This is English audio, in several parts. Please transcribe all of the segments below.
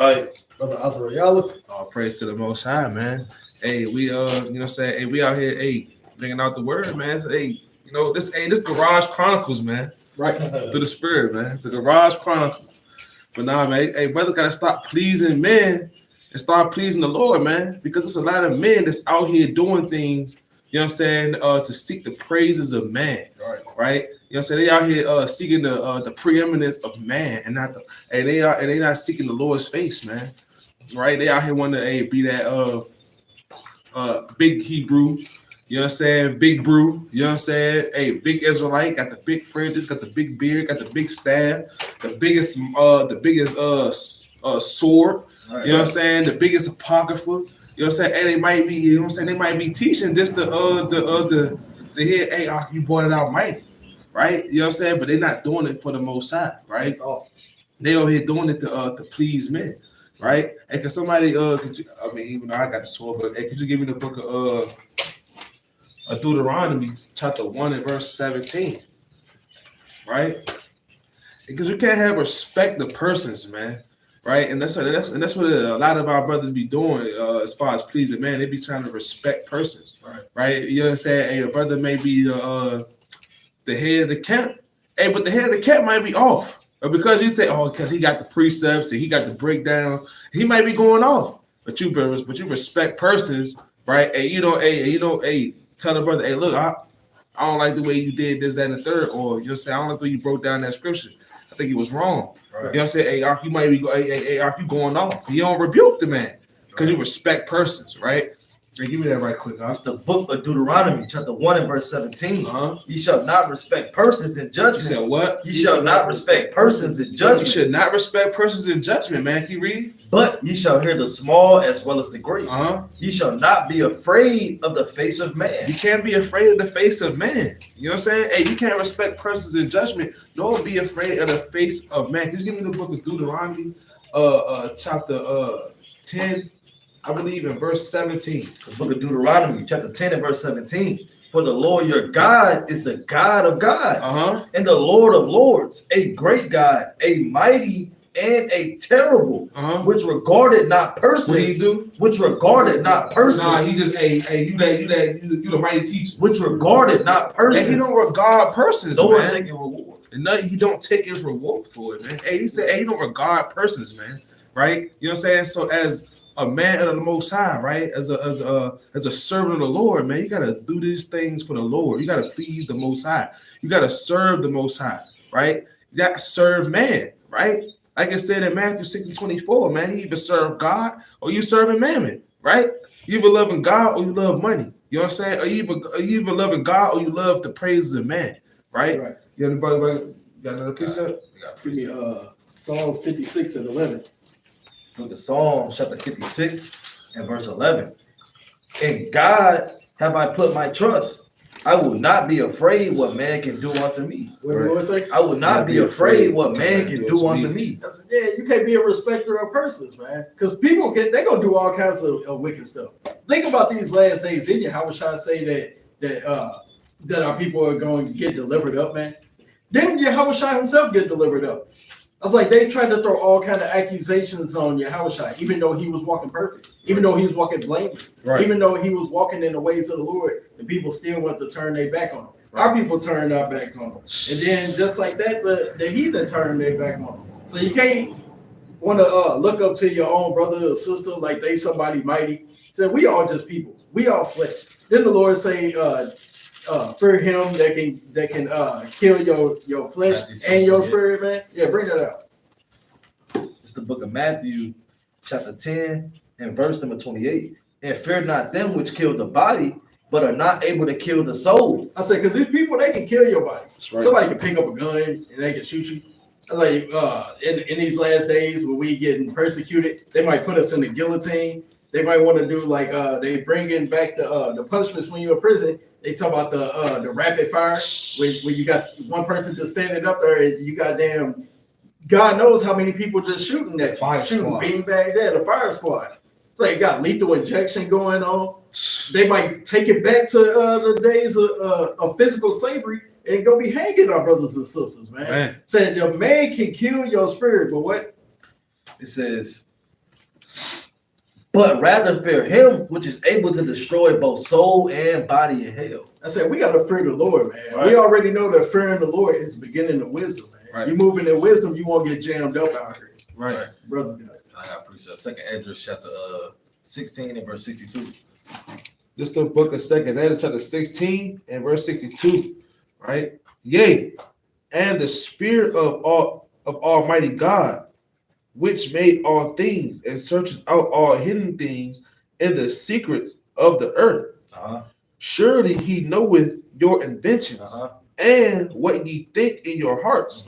Right. Brother Azariah. All praise to the Most High, man. Hey, we hey, we out here, hey, bringing out the word, man. So, hey, this Garage Chronicles, man. Right. Through the Spirit, man. The Garage Chronicles. But nah, man, hey, brother gotta stop pleasing men and start pleasing the Lord, man. Because there's a lot of men that's out here doing things, to seek the praises of man. Right? You know what I'm saying? They out here seeking the preeminence of man and they not seeking the Lord's face, man. Right? They out here wanting to be that big Hebrew, you know what I'm saying? Big brew, you know what I'm saying? Hey, big Israelite, got the big fringes, got the big beard, got the big staff, the biggest sword, you know what I'm saying? The biggest apocrypha, you know what I'm saying? And they might be, you know what I'm saying? They might be teaching just to hear, hey, you brought it out mighty, right? You know what I'm saying? But they're not doing it for the Most High, right? They over here doing it to please men. Right? Hey, can somebody even though I got the sword, but hey, could you give me the book of Deuteronomy, chapter 1 and verse 17? Right? Because you can't have respect of persons, man. Right? And that's what a lot of our brothers be doing as far as pleasing man. They be trying to respect persons. Right? You know what I'm saying? Hey, the brother may be the head of the camp. Hey, but the head of the camp might be off. Or because you think, because he got the precepts and he got the breakdowns, he might be going off. But you respect persons, right? And tell the brother, hey, look, I don't like the way you did this, that, and the third, or you'll say, I don't like the way you broke down that scripture. I think he was wrong. Right. You know what I'm saying? Hey, you might be you going off. You don't rebuke the man because you respect persons, right? Hey, give me that right quick. That's the book of Deuteronomy, chapter 1 and verse 17. You shall not respect persons in judgment. You said what? You shall not respect persons in judgment. You should not respect persons in judgment, man. Can you read? But ye shall hear the small as well as the great. Ye shall not be afraid of the face of man. You can't be afraid of the face of man. You know what I'm saying? Hey, you can't respect persons in judgment, nor be afraid of the face of man. Can you give me the book of Deuteronomy, chapter 10? I believe in verse 17. The book of Deuteronomy, chapter 10 and verse 17. For the Lord your God is the God of gods and the Lord of lords, a great God, a mighty and a terrible, which regarded not persons. What he do? Which regarded not persons. Nah, he just, you the mighty teacher. Which regarded not persons. Hey, he don't regard persons, no man. one taking reward. And no, he don't take his reward for it, man. Hey, he said, hey, he don't regard persons, man. Right? You know what I'm saying? So as a man of the Most High, right? As a servant of the Lord, man, you gotta do these things for the Lord. You gotta please the Most High. You gotta serve the Most High, right? You gotta serve man, right? Like I said in Matthew 6:24, man, you either serve God or you serving mammon, right? You either loving God or you love money. You know what I'm saying? Or you either loving God or you love the praises of man, right? You got another precept? Give me Psalms 56 and 11. Look at Psalm chapter 56 and verse 11. In God have I put my trust. I will not be afraid what man can do unto me. I will not be afraid what man can do unto me. Yeah, you can't be a respecter of persons, man. Because people they're gonna do all kinds of wicked stuff. Think about these last days, didn't you? How would I say that our people are going to get delivered up, man? Didn't Yahushua himself get delivered up? I was like, they tried to throw all kind of accusations on Yahushua, even though he was walking perfect, even though he was walking blameless, even though he was walking in the ways of the Lord, the people still want to turn their back on him. Our people turned our back on him. And then just like that, the heathen turned their back on him. So you can't want to look up to your own brother or sister like they somebody mighty. So we all just people. We all flesh. Then the Lord say, fear him that can kill your flesh and your spirit, man. Yeah, bring that out. It's the book of Matthew, chapter 10, and verse number 28. And fear not them which kill the body, but are not able to kill the soul. I said, because these people, they can kill your body. Somebody can pick up a gun and they can shoot you. I was like, in these last days when we getting persecuted, they might put us in the guillotine. They might want to do like they bring in back the punishments when you're in prison. They talk about the rapid fire when you got one person just standing up there and you got damn God knows how many people just shooting that shooting beanbags there, the fire squad. So they got lethal injection going on. They might take it back to the days of physical slavery and go be hanging our brothers and sisters, man. Saying the man can kill your spirit, but what? It says, but rather fear him which is able to destroy both soul and body in hell. I said we gotta fear the Lord, man. Right. We already know that fearing the Lord is the beginning of wisdom, man. Right. You moving in wisdom, you won't get jammed up out here. Right. Brothers got it. I got precept. Second Ezra chapter 16 and verse 62. This is the book of 2 Ezra, chapter 16 and verse 62. Right? Yea, and the spirit of Almighty God, which made all things and searches out all hidden things in the secrets of the earth. Surely he knoweth your inventions and what ye think in your hearts,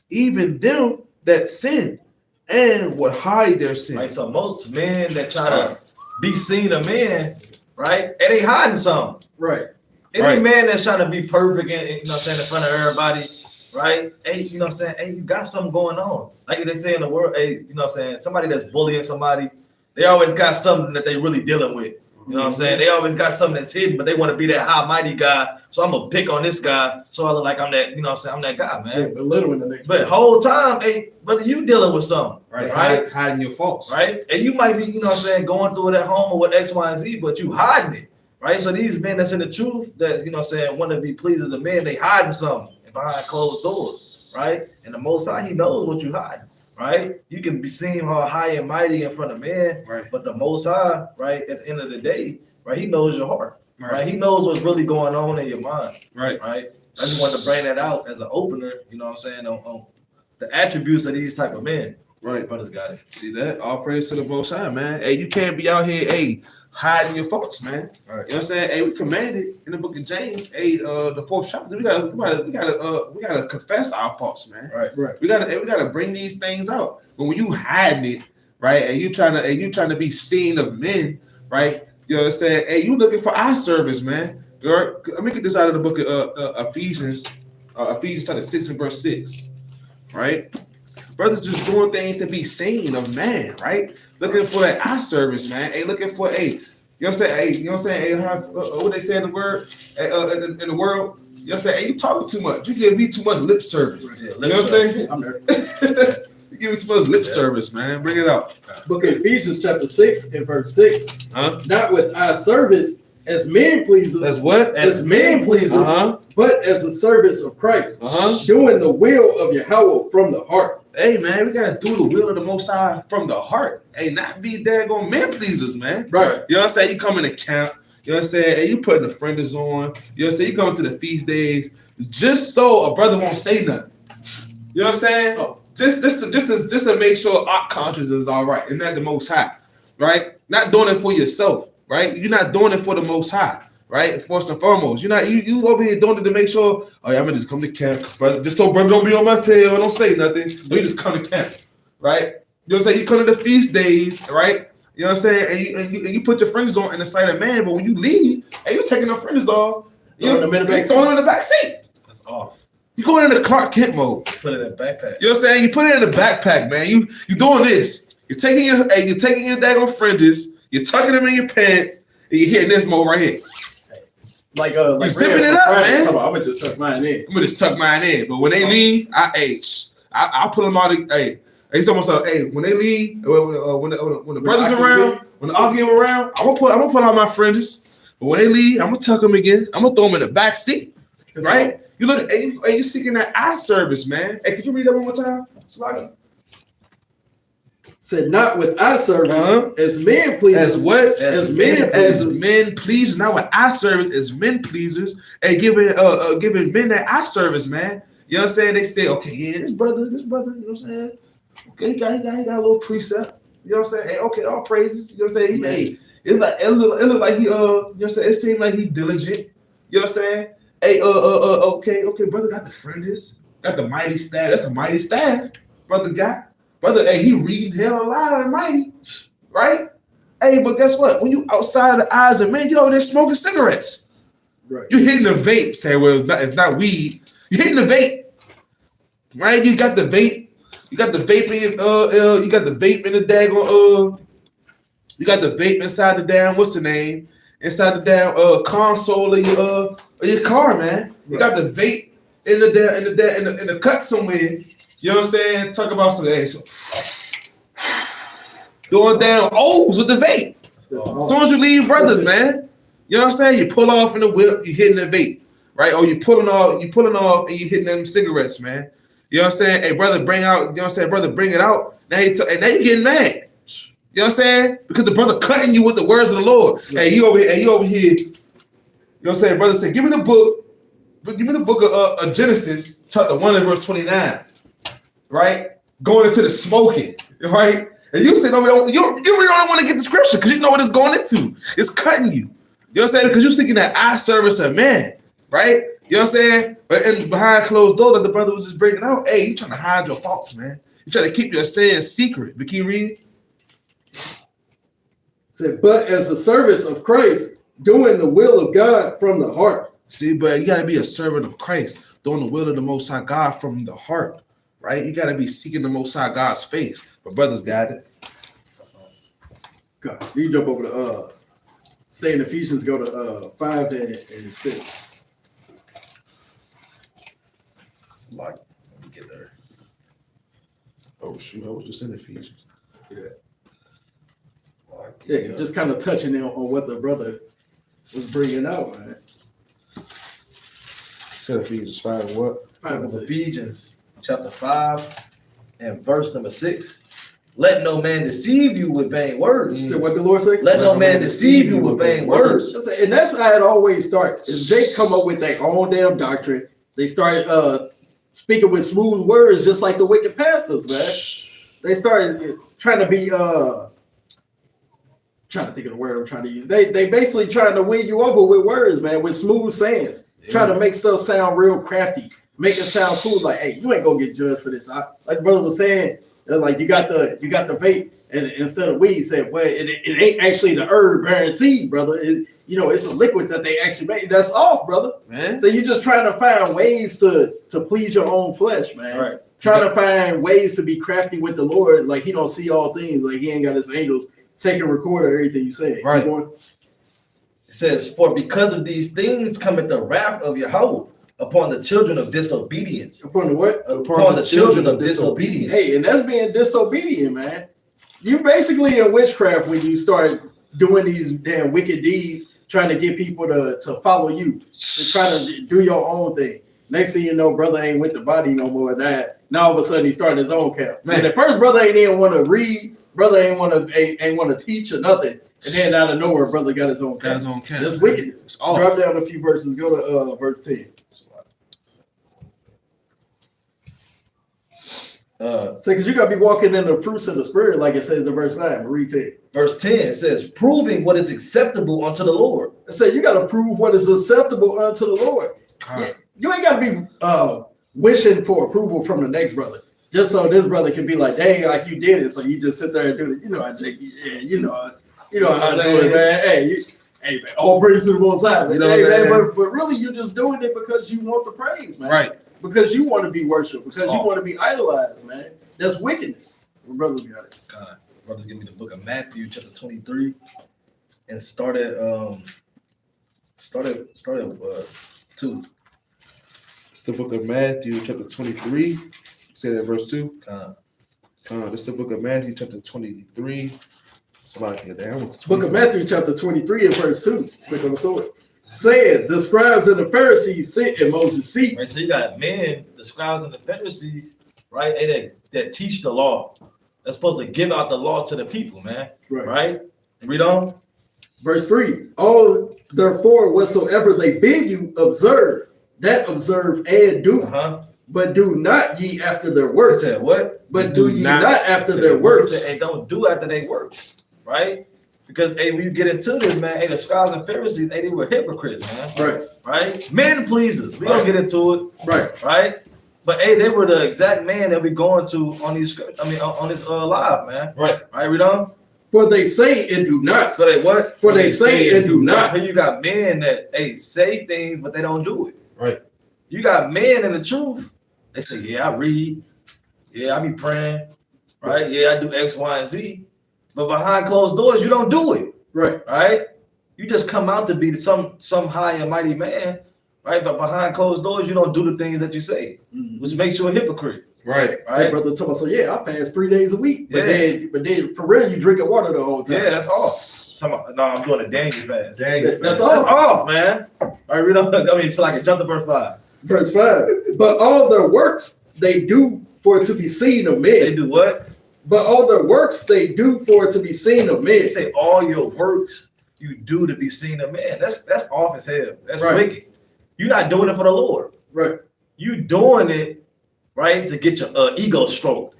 even them that sin and would hide their sin. Right. So most men that try to be seen of men, right, and they hiding something. Right. Any man that's trying to be perfect and you know what I'm saying in front of everybody, right? Hey, you know what I'm saying? Hey, you got something going on. Like they say in the world, hey, you know what I'm saying? Somebody that's bullying somebody, they always got something that they really dealing with. You know what I'm saying? They always got something that's hidden, but they want to be that high mighty guy. So I'm gonna pick on this guy. So I look like I'm that, you know what I'm saying? I'm that guy, man. Yeah, belittling the next. But whole time, hey, brother, you dealing with something, right? Hiding your faults. Right? And you might be, you know what I'm saying, going through it at home or with X, Y, and Z, but you hiding it. Right? So these men that's in the truth that, you know what I'm saying, want to be pleased as a man, they hiding something behind closed doors, right? And the Most High, he knows what you hiding, right? You can be seen all high and mighty in front of men, Right. but the Most High, right, at the end of the day, right, he knows your heart, right? He knows what's really going on in your mind, Right. right? I just wanted to bring that out as an opener, you know what I'm saying, on the attributes of these type of men. Right. Brothers got it. See that? All praise to the Most High, man. Hey, you can't be out here, hey, hiding your faults, man. Right. You know what I'm saying? Hey, we commanded in the book of James, hey, the 4th chapter, we gotta confess our faults, man. Right. Right. We gotta bring these things out. But when you hiding it, right, and you trying to be seen of men, right? You know what I'm saying? Hey, you looking for eye service, man. Let me get this out of the book of Ephesians, Ephesians chapter 6 and verse 6, right? Brothers just doing things to be seen of man, right? Looking for that eye service, man. Hey, looking for, hey, you know what I'm saying? Hey, you know what I'm saying? Hey, what they say in the word, in the world, you know what I'm saying? Hey, you talking too much. You give me too much lip service. Yeah, You know what I'm saying? I'm there. You give me too much lip service, man. Bring it out. Book of Ephesians chapter 6 and verse 6. Huh? Not with eye service as men pleasers. That's what? As men pleasers, but as a service of Christ, doing the will of Yahweh from the heart. Hey, man, we gotta do the will of the Most High from the heart. Hey, not be daggone man pleasers, man. Right. You know what I'm saying? You come in the camp. You know what I'm saying? Hey, you putting the frienders on. You know what I'm saying? You come to the feast days just so a brother won't say nothing. You know what I'm saying? So, Just to make sure our conscience is all right, and not the Most High, right? Not doing it for yourself, right? You're not doing it for the Most High, right? First and foremost, you're not you over here doing it to make sure. Oh yeah, I'm gonna just come to camp, brother. Just so brother don't be on my tail, don't say nothing. So you just come to camp, right? You know what I'm saying? You come to the feast days, right? You know what I'm saying? And you put your friends on in the sight of man, but when you leave, and you taking the friends off, throwing them in the back seat. That's off. You going into Clark Kent mode. Put it in a backpack. You know what I'm saying? You put it in the backpack, man. You doing this. You're taking your daggone fringes. You're tucking them in your pants, and you're hitting this mode right here. like you zipping it up, man. I'm gonna just tuck mine in. I'm gonna just tuck mine in. But when they leave, I'll put them out. Hey, it's almost like, hey, when they leave, when the brothers around, when the arguing around, I'm gonna put out my fringes. But when they leave, I'm gonna tuck them again. I'm gonna throw them in the back seat, right? You look, hey, you seeking that eye service, man. Hey, could you read that one more time? Slide. Said not with eye service as men pleasers. As what? As men pleasers. As men pleasers. Not with eye service as men pleasers. And giving men that eye service, man. You know what I'm saying? They say, okay, yeah, this brother, you know what I'm saying? Okay, he got a little precept. You know what I'm saying? Hey, okay, all praises. You know what I'm saying? Hey, it looked like he you know what I'm saying? It seemed like he diligent. You know what I'm saying? Hey, okay, brother got the fringes, got the mighty staff. That's a mighty staff, brother got. Brother, hey, he reading hell loud and mighty, right? Hey, but guess what? When you outside of the eyes of men, you over there smoking cigarettes. Right. You hitting the vape, say, well, it's not weed. You hitting the vape, right? You got the vape. You got the vape in you got the vape in the daggone you got the vape inside the damn, what's the name? Inside the damn console of your car, man. You got the vape in the cut somewhere. You know what I'm saying? Talk about some doing damn O's with the vape. As soon as you leave brothers, man, you know what I'm saying? You pull off in the whip, you hitting the vape, right? Or you pulling off and you hitting them cigarettes, man. You know what I'm saying? Hey, brother, bring out, you know what I'm saying? Brother, bring it out. Now you getting mad. You know what I'm saying? Because the brother cutting you with the words of the Lord. Yeah. Hey, you over here. You know what I'm saying? Brother said, give me the book of Genesis, chapter 1 and verse 29. Right? Going into the smoking, right? And you say, no, you really don't want to get the scripture because you know what it's going into. It's cutting you. You know what I'm saying? Because you're thinking that I service a man, right? You know what I'm saying? But behind closed doors, like the brother was just bringing out, hey, you trying to hide your faults, man. You trying to keep your sins secret. But can you read? Said, but as a service of Christ, doing the will of God from the heart. See, but you got to be a servant of Christ, doing the will of the Most High God from the heart, right? You got to be seeking the Most High God's face. But brothers got it. God, you jump over to say in Ephesians, go to 5 and 6. Like, let me get there. Oh shoot, I was just in Ephesians. See that? Yeah, just kind of touching on what the brother was bringing out, man. Said Ephesians 5 and what? 5 and 6. Ephesians chapter 5 and verse number 6. Let no man deceive you with vain words. So what the Lord said? Let no man deceive you with vain words. And that's how it always starts. Is they come up with their own damn doctrine. They start speaking with smooth words, just like the wicked pastors, man. They started trying to be trying to think of the word I'm trying to use. They basically trying to win you over with words, man, with smooth sayings. Yeah. Trying to make stuff sound real crafty, make it sound cool. Like, hey, you ain't gonna get judged for this. Like the brother was saying, like you got the vape, and instead of weed, said, well, it ain't actually the herb bearing seed, brother. It's a liquid that they actually make. That's off, brother. Man. So you're just trying to find ways to please your own flesh, man. Right. Trying to find ways to be crafty with the Lord, like he don't see all things, like he ain't got his angels take and record everything you say. Right. It says, for because of these things cometh the wrath of Yahweh upon the children of disobedience. Upon the what? Upon the children of disobedience. Hey, and that's being disobedient, man. You basically in witchcraft when you start doing these damn wicked deeds, trying to get people to follow you, to try to do your own thing. Next thing you know, brother ain't with the body no more. That now all of a sudden he started his own camp. Man, at first brother ain't even want to read. Brother ain't want to teach or nothing, and then out of nowhere, brother got his own camp. That's wickedness. It's drop down a few verses. Go to verse 10. Because you gotta be walking in the fruits of the spirit, like it says in verse 9. Read 10. Verse 10 says, proving what is acceptable unto the Lord. It says you gotta prove what is acceptable unto the Lord. You ain't gotta be wishing for approval from the next brother. Just so this brother can be like, dang, like you did it. So you just sit there and do it. You know how Jake, yeah, you know how I do it, man. Hey, man, all praise to the Most High. Man. But really, you're just doing it because you want the praise, man. Right. Because you want to be worshipped. Because you want to be idolized, man. That's wickedness. My brothers got it. God, brothers, give me the book of Matthew, chapter 23, and started 2. The book of Matthew, chapter 23. Say that verse 2. This is the book of Matthew, chapter 23. Somebody get there. Book of Matthew, chapter 23, and verse 2. Click on the sword. Says the scribes and the Pharisees sit in Moses' seat. Right, so you got men, the scribes and the Pharisees, right? That teach the law. They're supposed to give out the law to the people, man. Right? Read on. Verse 3. All therefore whatsoever they bid you observe, that observe and do. But do not ye after their works. Said what? But do ye not after their works. And don't do after their works, right? Because when you get into this, man, the scribes and Pharisees, they were hypocrites, man. Right? Men pleasers. We don't get into it. Right? But they were the exact man that we going to on these scripts. On this live, man. Right? Read on. For they say and do not. So they what? For they say and do not. Here you got men that say things, but they don't do it. Right. You got men in the truth. They say, yeah, I read. Yeah, I be praying. Right? Yeah, I do X, Y, and Z. But behind closed doors, you don't do it. Right? You just come out to be some high and mighty man. Right? But behind closed doors, you don't do the things that you say, which makes you a hypocrite. Right? Hey, brother told me, so yeah, I fast 3 days a week. But then for real, you drinking water the whole time. Yeah, that's all. No, I'm doing a Daniel fast. That's That's off, man. All right, read on. I mean, so like jump to verse 5. Verse 5. But all their works they do for it to be seen of men. They do what? But all their works they do for it to be seen of men. They say all your works you do to be seen of men. That's off as hell. That's wicked. You're not doing it for the Lord. Right. You doing it, right, to get your ego stroked.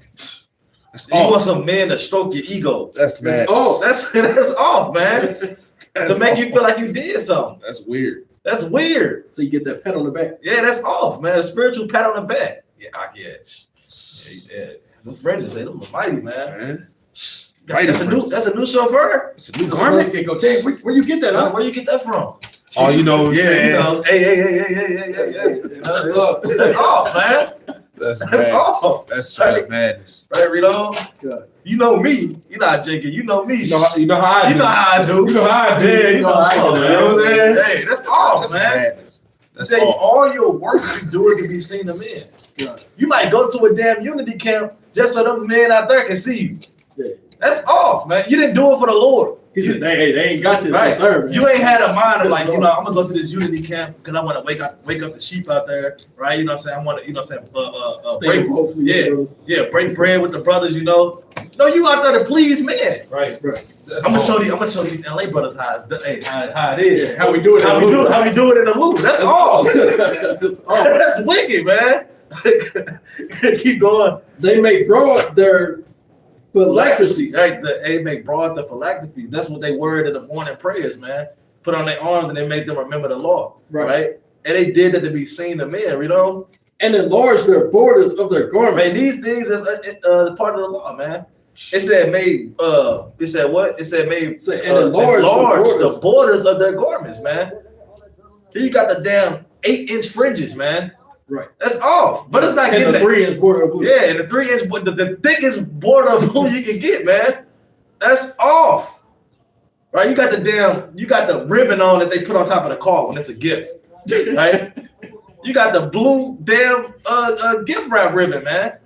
You want some man to stroke your ego. That's off. That's off, man. To make you feel like you did something. That's weird. That's weird. So you get that pat on the back. Yeah, that's off, man. A spiritual pat on the back. Yeah, I guess. Yeah. Them fringes, they look mighty, man. That's a new chauffeur. It's a new garment. Where you get that? Huh? Where you get that from? Oh, you know what I'm saying? You know, hey. That's off, man. That's off. That's straight madness. Right, reload. You know me. You're not drinking. You know me. You know how I do. You know how I do. You know how I do. Yeah, you know how I do. You know what I'm saying? Hey, that's off, That's man. madness. That's Say off. all your work you do it can be seen of men. You might go to a damn unity camp just so them men out there can see you. Yeah. That's off, man. You didn't do it for the Lord. He said, they ain't got this Right. up there, man. You ain't had a mind of like, I'm gonna go to this unity camp because I want to wake up the sheep out there, right? You know what I'm saying? I want to, break bread with the brothers, No, you out there to please men. Right. I'm gonna show these LA brothers how it is. Yeah, how we do it. How we do it in the loop. That's all. That's wicked, man. Keep going. They make broad their phylacteries. They make broad the phylacteries. That's what they word in the morning prayers, man. Put on their arms and they make them remember the law, right? And they did that to be seen of men, And enlarge their borders of their garments. Man, these things is part of the law, man. It said made. It said what? It said made. Enlarge the borders of their garments, man. Then you got the damn 8-inch fringes, man. Right. That's off. But it's not getting the 3-inch border of blue. Yeah, and the 3-inch, the thickest border of blue you can get, man. That's off. Right? You got the ribbon on that they put on top of the car when it's a gift. Right? You got the blue damn gift wrap ribbon, man.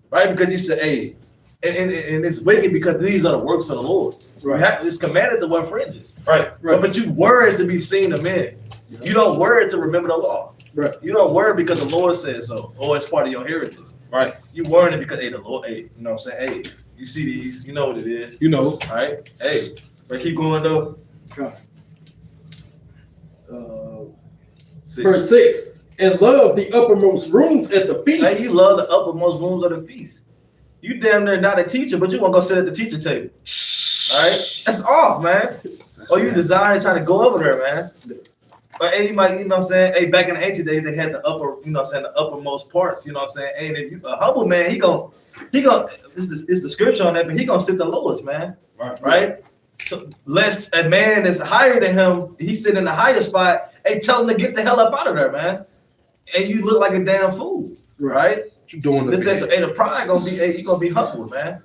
Right? Because you said, hey, and it's wicked because these are the works of the Lord. Right. It's commanded to wear fringes. Right. But you wear it to be seen of men. Yeah. You don't wear it to remember the law. Right. You don't wear it because the Lord says so, or it's part of your heritage. Right. You wearing it because, the Lord, you know what I'm saying? Hey, you see these, you know what it is. You know. All right. Hey, but keep going though. Verse 6. And love the uppermost rooms at the feast. Hey, you love the uppermost rooms of the feast. You damn near not a teacher, but you want to go sit at the teacher table. All right? That's off, man. Or you desire trying to go over there, man. But hey, you might, you know what I'm saying? Hey, back in the ancient days, they had the upper, you know what I'm saying, the uppermost parts, you know what I'm saying? Hey, and if you a humble man, he gonna it's the scripture on that, but he gonna sit the lowest, man. Right? So less a man that's higher than him, he's sitting in the higher spot. Hey, tell him to get the hell up out of there, man. And you look like a damn fool, right? What you doing? The pride gonna be, hey, you gonna be humbled, man.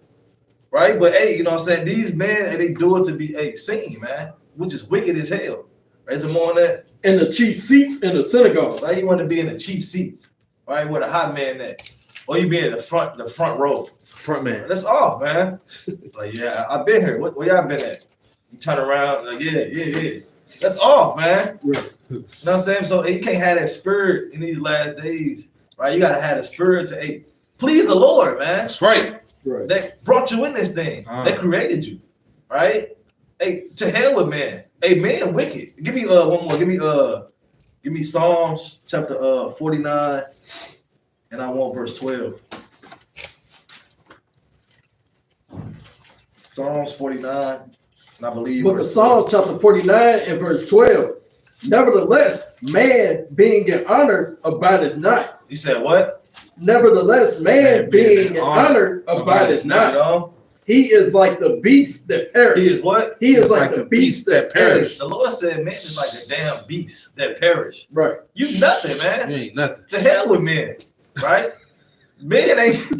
Right? But hey, you know what I'm saying? These men, and they do it to be seen, man, which is wicked as hell. Right? Is it more on that? And the chief seats in the synagogue. Right? You want to be in the chief seats, right? Where the hot man at. Or you be in the front row. Front man. That's off, man. Like, yeah, I've been here. Where y'all been at? You turn around, like, yeah. That's off, man. Right. You know what I'm saying? So you can't have that spirit in these last days, right? You gotta have the spirit to please the Lord, man. That's right. They brought you in this thing. They created you, right? Hey, to hell with man. Hey, man, wicked. Give me one more. Give me Psalms chapter 49, and I want verse 12. Psalms 49, and I believe. Book of Psalms chapter 49 and verse 12. Nevertheless, man being in honor abideth not. He said what? Nevertheless, man being in honor abideth not. He is like the beast that perish. He is what? He is like the beast that perish. The Lord said man is like a damn beast that perish. Right. You nothing, man. You ain't nothing. To hell with men, right? Men ain't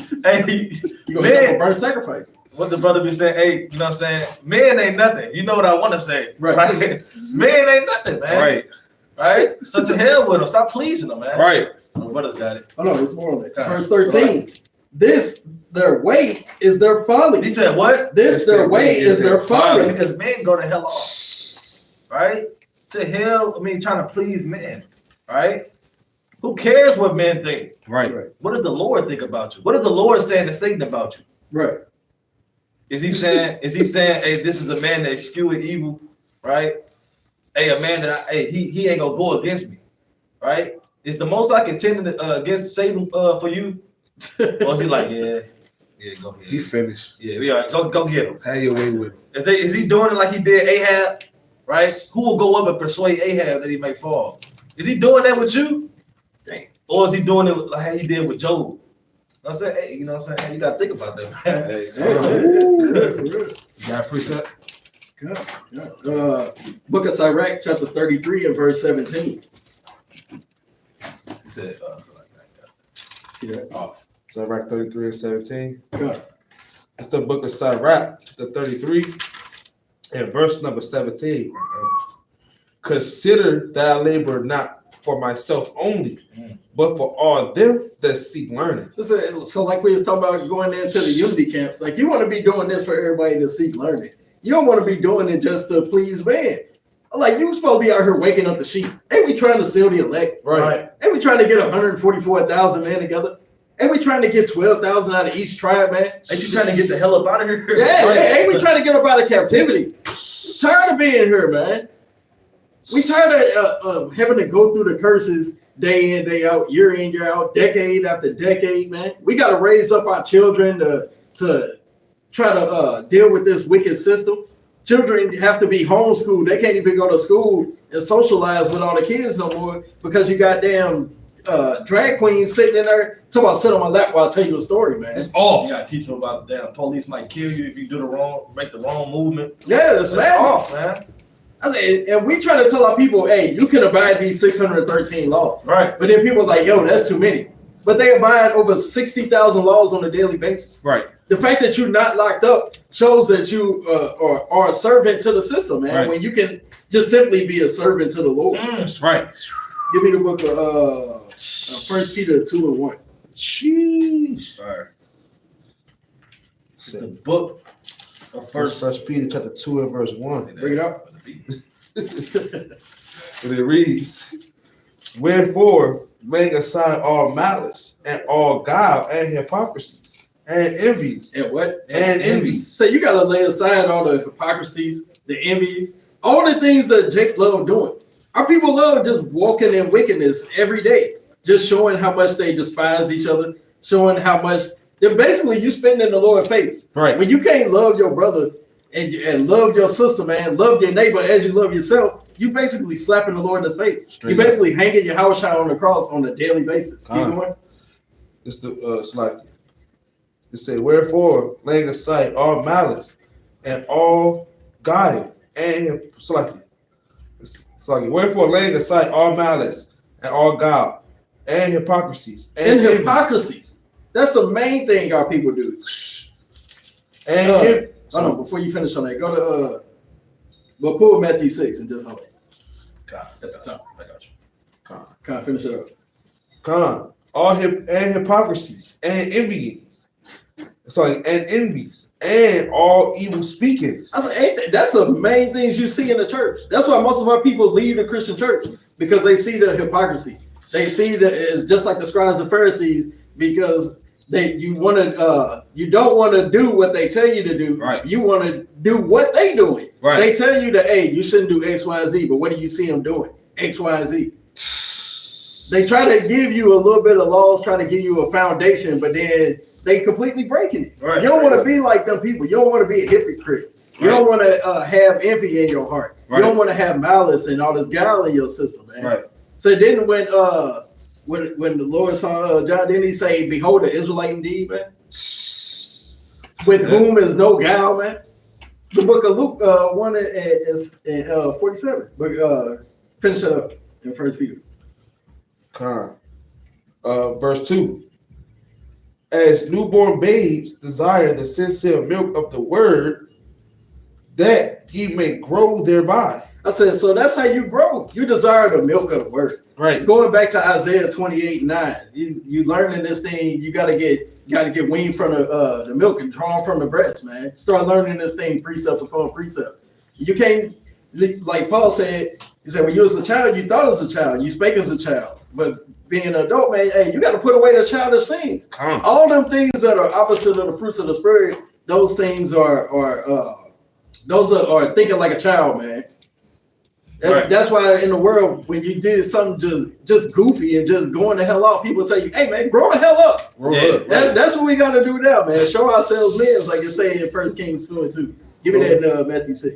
you gonna man, burn sacrifice. What the brother be saying, hey, you know what I'm saying? Men ain't nothing. You know what I want to say. Right? Men ain't nothing, man. Right? So to hell with them. Stop pleasing them, man. Right. My brother's got it. Oh no, there's more on that. Verse 13. this their way is their folly. He said what? This their way is their folly. Because men go to hell off, right? To hell, trying to please men, right? Who cares what men think? Right. What does the Lord think about you? What is the Lord saying to Satan about you? Right. Is he saying, hey, this is a man that skewed evil, right? Hey, a man that he ain't gonna go against me, right? Is the Most High contending against Satan for you? Or is he like, yeah, go ahead. He finished. Yeah, we are. Go get him. Have your way with him. Is he doing it like he did Ahab, right? Who will go up and persuade Ahab that he may fall? Is he doing that with you? Dang. Or is he doing it like he did with Job? I'm saying, hey, you know what I'm saying? You gotta think about that, man. You got a precept? Good. Book of Sirach, chapter 33 and verse 17. He said, See that? Oh, Sirach 33 and 17. Good. It's the book of Sirach, chapter 33, and verse number 17. Consider thy labor not for myself only, but for all them that seek learning. Listen, so like we was talking about going into the unity camps, like you want to be doing this for everybody to seek learning. You don't want to be doing it just to please man. Like you supposed to be out here waking up the sheep. Ain't we trying to seal the elect? Right. Ain't we trying to get 144,000 men together? Ain't we trying to get 12,000 out of each tribe, man? ain't you trying to get the hell up out of here? Yeah, ain't we trying to get up out of captivity? Tired of being here, man. We tired of having to go through the curses day in, day out, year in, year out, decade after decade, man. We got to raise up our children to try to deal with this wicked system. Children have to be homeschooled. They can't even go to school and socialize with all the kids no more because you got damn drag queens sitting in there talking about sit on my lap while I tell you a story, man. It's off. You gotta teach them about the damn police might kill you if you do make the wrong movement. Yeah, that's off, man. I said, and we try to tell our people, hey, you can abide these 613 laws. Right. But then people are like, yo, that's too many. But they abide over 60,000 laws on a daily basis. Right. The fact that you're not locked up shows that you are a servant to the system, man. Right. When you can just simply be a servant to the Lord. That's right. Give me the book of 1 Peter 2 and 1. Sheesh. Right. It's the book of First Peter chapter 2 and verse 1. Bring it up. And it reads, wherefore, laying aside all malice and all guile and hypocrisies and envies. And what? And envies. So you got to lay aside all the hypocrisies, the envies, all the things that Jake love doing. Our people love just walking in wickedness every day, just showing how much they despise each other, showing how much they're basically you spitting in the Lord's face. Right. When you can't love your brother and love your sister, man, love your neighbor as you love yourself, you basically slapping the Lord in his face. Straight you basically hanging your house shine on the cross on a daily basis. Keep going. It's the it's like it said, wherefore, laying aside all malice and all guile and it's like wherefore, laying aside all malice and all guile and hypocrisies And hypocrisies. That's the main thing our people do. And hold on, before you finish on that, go to we'll pull Matthew 6 and just hold it. God, at the top. I got you. Kind of finish it up. all hypocrisies and envyings. It's like and envies and all evil speakings. I said, that's the main things you see in the church. That's why most of our people leave the Christian church, because they see the hypocrisy. They see that it's just like the scribes and Pharisees, because you don't want to do what they tell you to do. Right. You want to do what they doing. Right. They tell you that, hey, you shouldn't do X, Y, and Z, but what do you see them doing? X, Y, and Z. They try to give you a little bit of laws, trying to give you a foundation, but then they completely breaking it. Right. You don't want to be like them people. You don't want to be a hypocrite. You don't want to have envy in your heart. Right. You don't want to have malice and all this guile in your system, man. Right. So then when the Lord saw John, didn't he say, behold the Israelite indeed, man? With whom is no guile, man. The book of Luke 1 and 47. But finish it up in 1 Peter. Verse 2. As newborn babes desire the sincere milk of the word, that ye may grow thereby. I said, so that's how you grow. You desire the milk of the word. Right. Going back to Isaiah 28:9, you learning this thing. You gotta get weaned from the milk and drawn from the breast, man. Start learning this thing precept upon precept. You can't, like Paul said. He said, when you was a child, you thought as a child, you spake as a child. But being an adult, man, hey, you got to put away the childish things. All them things that are opposite of the fruits of the spirit, those things are thinking like a child, man. That's why in the world, when you did something just goofy and just going the hell off, people tell you, hey, man, grow the hell up. That's what we got to do now, man. Show ourselves men, like you say in 1 Kings 2:2. Give me that in Matthew 6.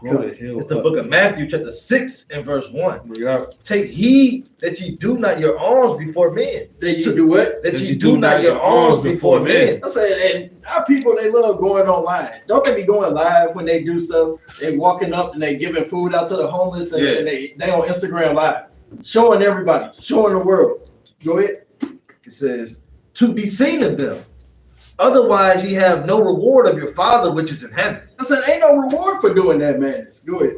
It's the book of Matthew, chapter 6 and verse 1. Yeah. Take heed that ye do not your alms before men. That you do what? That ye do not your alms before men. I said, and our people, they love going online. Don't they be going live when they do stuff? They walking up and they giving food out to the homeless and they on Instagram live, showing everybody, showing the world. Go ahead. It says, to be seen of them. Otherwise, ye have no reward of your Father which is in heaven. I said, ain't no reward for doing that madness. Go ahead.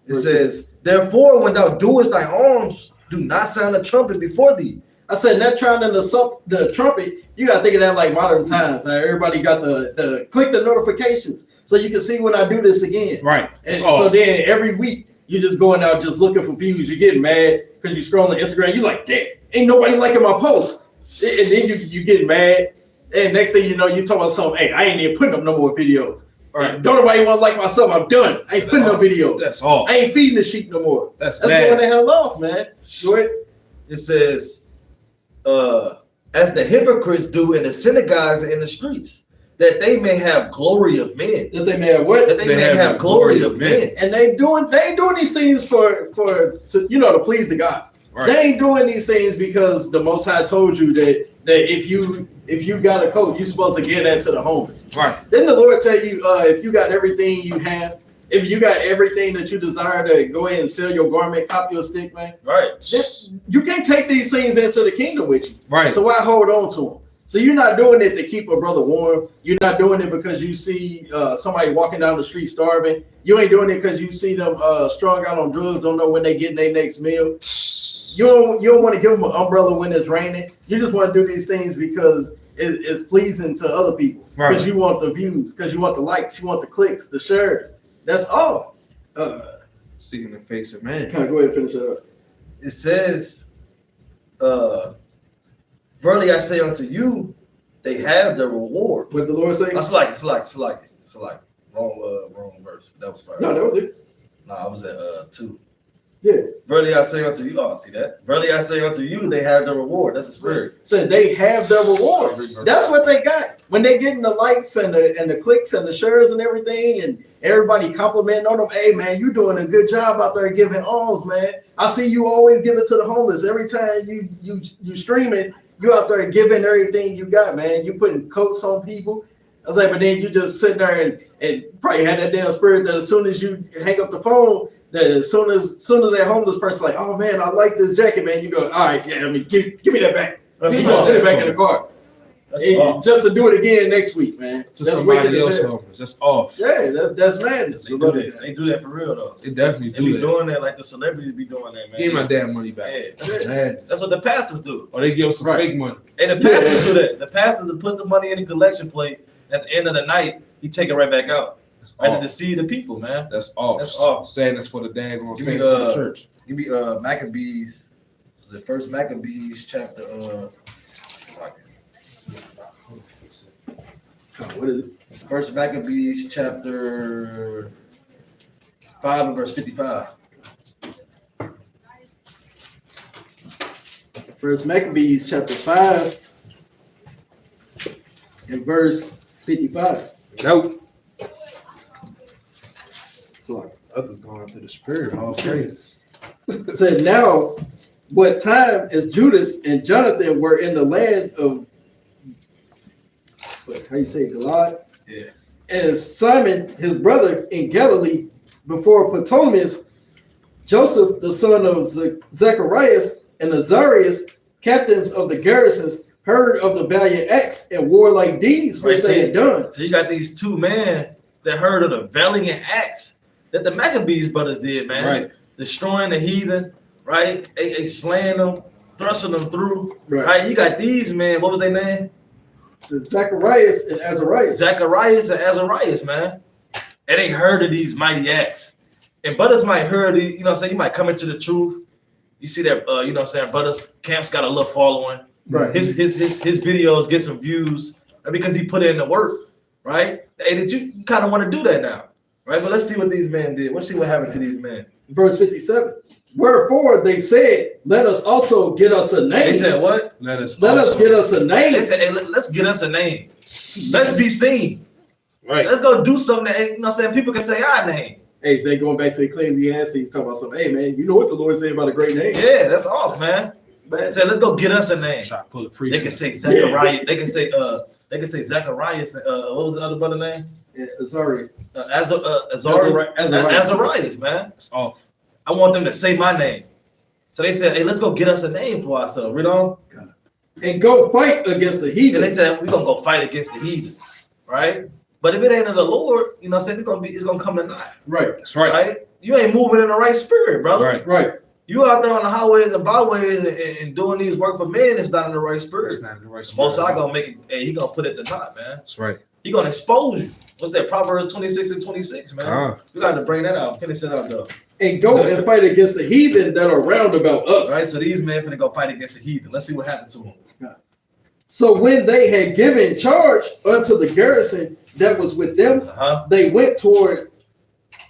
It says, therefore, when thou doest thy alms, do not sound a trumpet before thee. I said, that trying in the trumpet, you got to think of that like modern times. Like everybody got the click the notifications so you can see when I do this again. Right. And so then every week, you're just going out just looking for views. You're getting mad because you're scrolling Instagram. You're like, damn, ain't nobody liking my post. And then you get mad. And next thing you know, you talking about something. Hey, I ain't even putting up no more videos. Right. Don't nobody want to like my stuff. I'm done. I ain't putting no videos. That's all. I ain't feeding the sheep no more. That's going the hell off, man. Go ahead. It says, as the hypocrites do in the synagogues and in the streets, that they may have glory of men. That they may have what? That they may have glory of men. And they ain't doing these things to please the God. Right. They ain't doing these things because the Most High told you that if you got a coat, you're supposed to give that to the homeless. Right. Didn't the Lord tell you if you got everything you have, if you got everything that you desire, to go ahead and sell your garment, cop your stick, man? Right. You can't take these things into the kingdom with you. Right. So why hold on to them? So you're not doing it to keep a brother warm. You're not doing it because you see somebody walking down the street starving. You ain't doing it because you see them strung out on drugs, don't know when they getting their next meal. You don't want to give them an umbrella when it's raining. You just want to do these things because it's pleasing to other people. Because you want the views, because you want the likes, you want the clicks, the shares. That's all. Seeing the face of man. Can I go ahead and finish it up? It says, verily I say unto you, they have the reward. What the Lord say? It's like wrong verse. That was fine. No, that was it. No, I was at 2. Yeah. Verily I say unto you, see that? Verily I say unto you, they have the reward. That's the spirit. So they have the reward. That's what they got. When they getting the likes and the clicks and the shares and everything, and everybody complimenting on them, hey man, you doing a good job out there giving alms, man. I see you always give it to the homeless. Every time you streaming, you out there giving everything you got, man. You putting coats on people. I was like, but then you just sitting there and probably had that damn spirit that as soon as you hang up the phone, that as soon as that homeless person like, oh man, I like this jacket, man. You go, all right, yeah, I mean, give me that back. Put it back in the car. Just to do it again next week, man. That's somebody else homeless. That's off. Yeah, that's madness. They do that for real though. They definitely do. They be doing that like the celebrities be doing that, man. Give my damn money back. Yeah. That's what the pastors do. Or they give some fake money. And the pastors do that. The pastors put the money in the collection plate. At the end of the night, he take it right back out. Right to deceive the people, man. That's off. That's off. Sadness for the daggone saints of the church. Give me Maccabees, the first Maccabees chapter. What is it? First Maccabees chapter 5 and verse 55. First Maccabees chapter 5 and verse 55. Nope. Sorry. Others going after the spirit. All praises. It said, now, what time as Judas and Jonathan were in the land of, how you say, Galilee? Yeah. And Simon, his brother, in Galilee, before Ptolemy, Joseph, the son of Zacharias, and Azarias, captains of the garrisons, heard of the valiant acts and warlike deeds which they had done. So you got these two men that heard of the valiant acts that the Maccabees brothers did, man. Right. Destroying the heathen, right? They slaying them, thrusting them through. Right. You got these men, what was their name? Zacharias and Azarias. Zacharias and Azarias, man. And they heard of these mighty acts. And brothers might hear these, you know what I'm saying? You might come into the truth. You see that, you know what I'm saying? Brothers, Camp's got a little following. Right. His videos get some views because he put in the work, right? Hey, did you kind of want to do that now? Right? But let's see what these men did. Let's see what happened to these men. Verse 57. Wherefore they said, let us also get us a name. They said what? Let us get us a name. They said, hey, let's get us a name. Let's be seen. Right. Let's go do something that, you know what I'm saying, people can say our name. Hey, so going back to Ecclesiastes, he's talking about something. Hey, man, you know what the Lord said about a great name. Yeah, that's off, man. They said, let's go get us a name. Try to pull a They can say Zechariah. They can say Zacharias. What was the other brother name? Sorry. Azarias, man. It's off. I want them to say my name. So they said, hey, let's go get us a name for ourselves, you know? And go fight against the heathen. And they said, we're going to go fight against the heathen, right? But if it ain't of the Lord, you know what I'm saying, it's gonna come to naught. Right. That's right. You ain't moving in the right spirit, brother. Right. You out there on the highways and byways and doing these work for men, it's not in the right spirit. It's not in the right spirit. Most I gonna make it, hey, he gonna put it to naught, man. That's right. He gonna expose you. What's that? Proverbs 26 and 26, man. You got to bring that out. Finish it up, though. And go and fight against the heathen that are round about us. Right. So these men finna go fight against the heathen. Let's see what happened to them. So when they had given charge unto the garrison that was with them, they went toward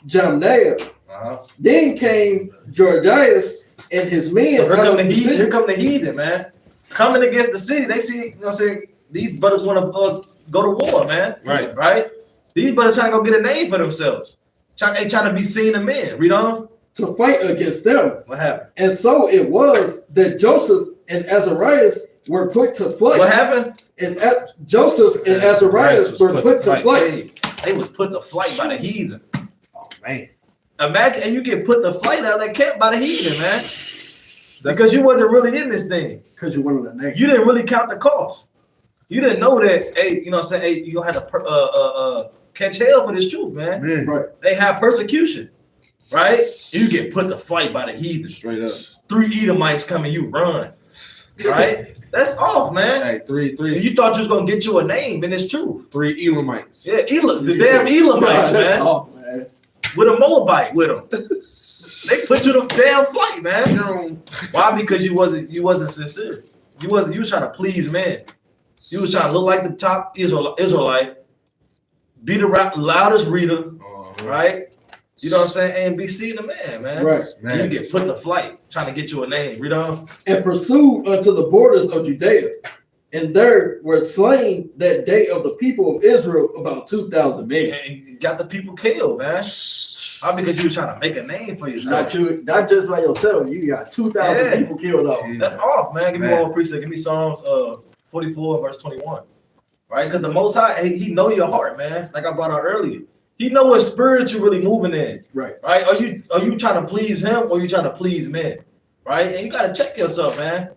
Jamnia. Then came Georgias and his men. So here come the heathen, man. Coming against the city. They see, you know what I'm saying, these brothers want to go to war, man. Right. These brothers trying to go get a name for themselves. They trying to be seen of men. Read on. To fight against them. What happened? And so it was that Joseph and Azarias were put to flight. What happened? And Joseph and Azarias were put to flight. They was put to flight by the heathen. Oh, man. Imagine, and you get put to flight out of that camp by the heathen, man. Because you wasn't really in this thing. Because you wanted a name. You didn't really count the cost. You didn't know that, hey, you know what I'm saying, hey, you gonna have to catch hell for this truth, man. Right. They have persecution, right? You get put to flight by the heathen. Straight up. 3 Edomites coming, you run. Right? That's off, man. Hey, three. And you thought you was gonna get you a name, and it's true. 3 Elamites. Yeah, the damn Elamites, man. Off, man. With a Moabite with them. They put you to damn flight, man. Why? Because you wasn't sincere. You was trying to please men. You was trying to look like the top Israelite, be the loudest reader, right? You know what I'm saying? And be seen the man. Right. Man. You get put to flight, trying to get you a name. Read on. And pursued unto the borders of Judea. And there were slain that day of the people of Israel about 2,000 men. And got the people killed, man. All because you were trying to make a name for yourself. Not just by yourself. You got 2,000 people killed off. That's off, man. Give me one more precept. Give me Psalms 44 verse 21. Right? Because the Most High, he know your heart, man. Like I brought out earlier. He know what spirit you're really moving in. Right. Are you trying to please him or you trying to please men? Right? And you gotta check yourself, man.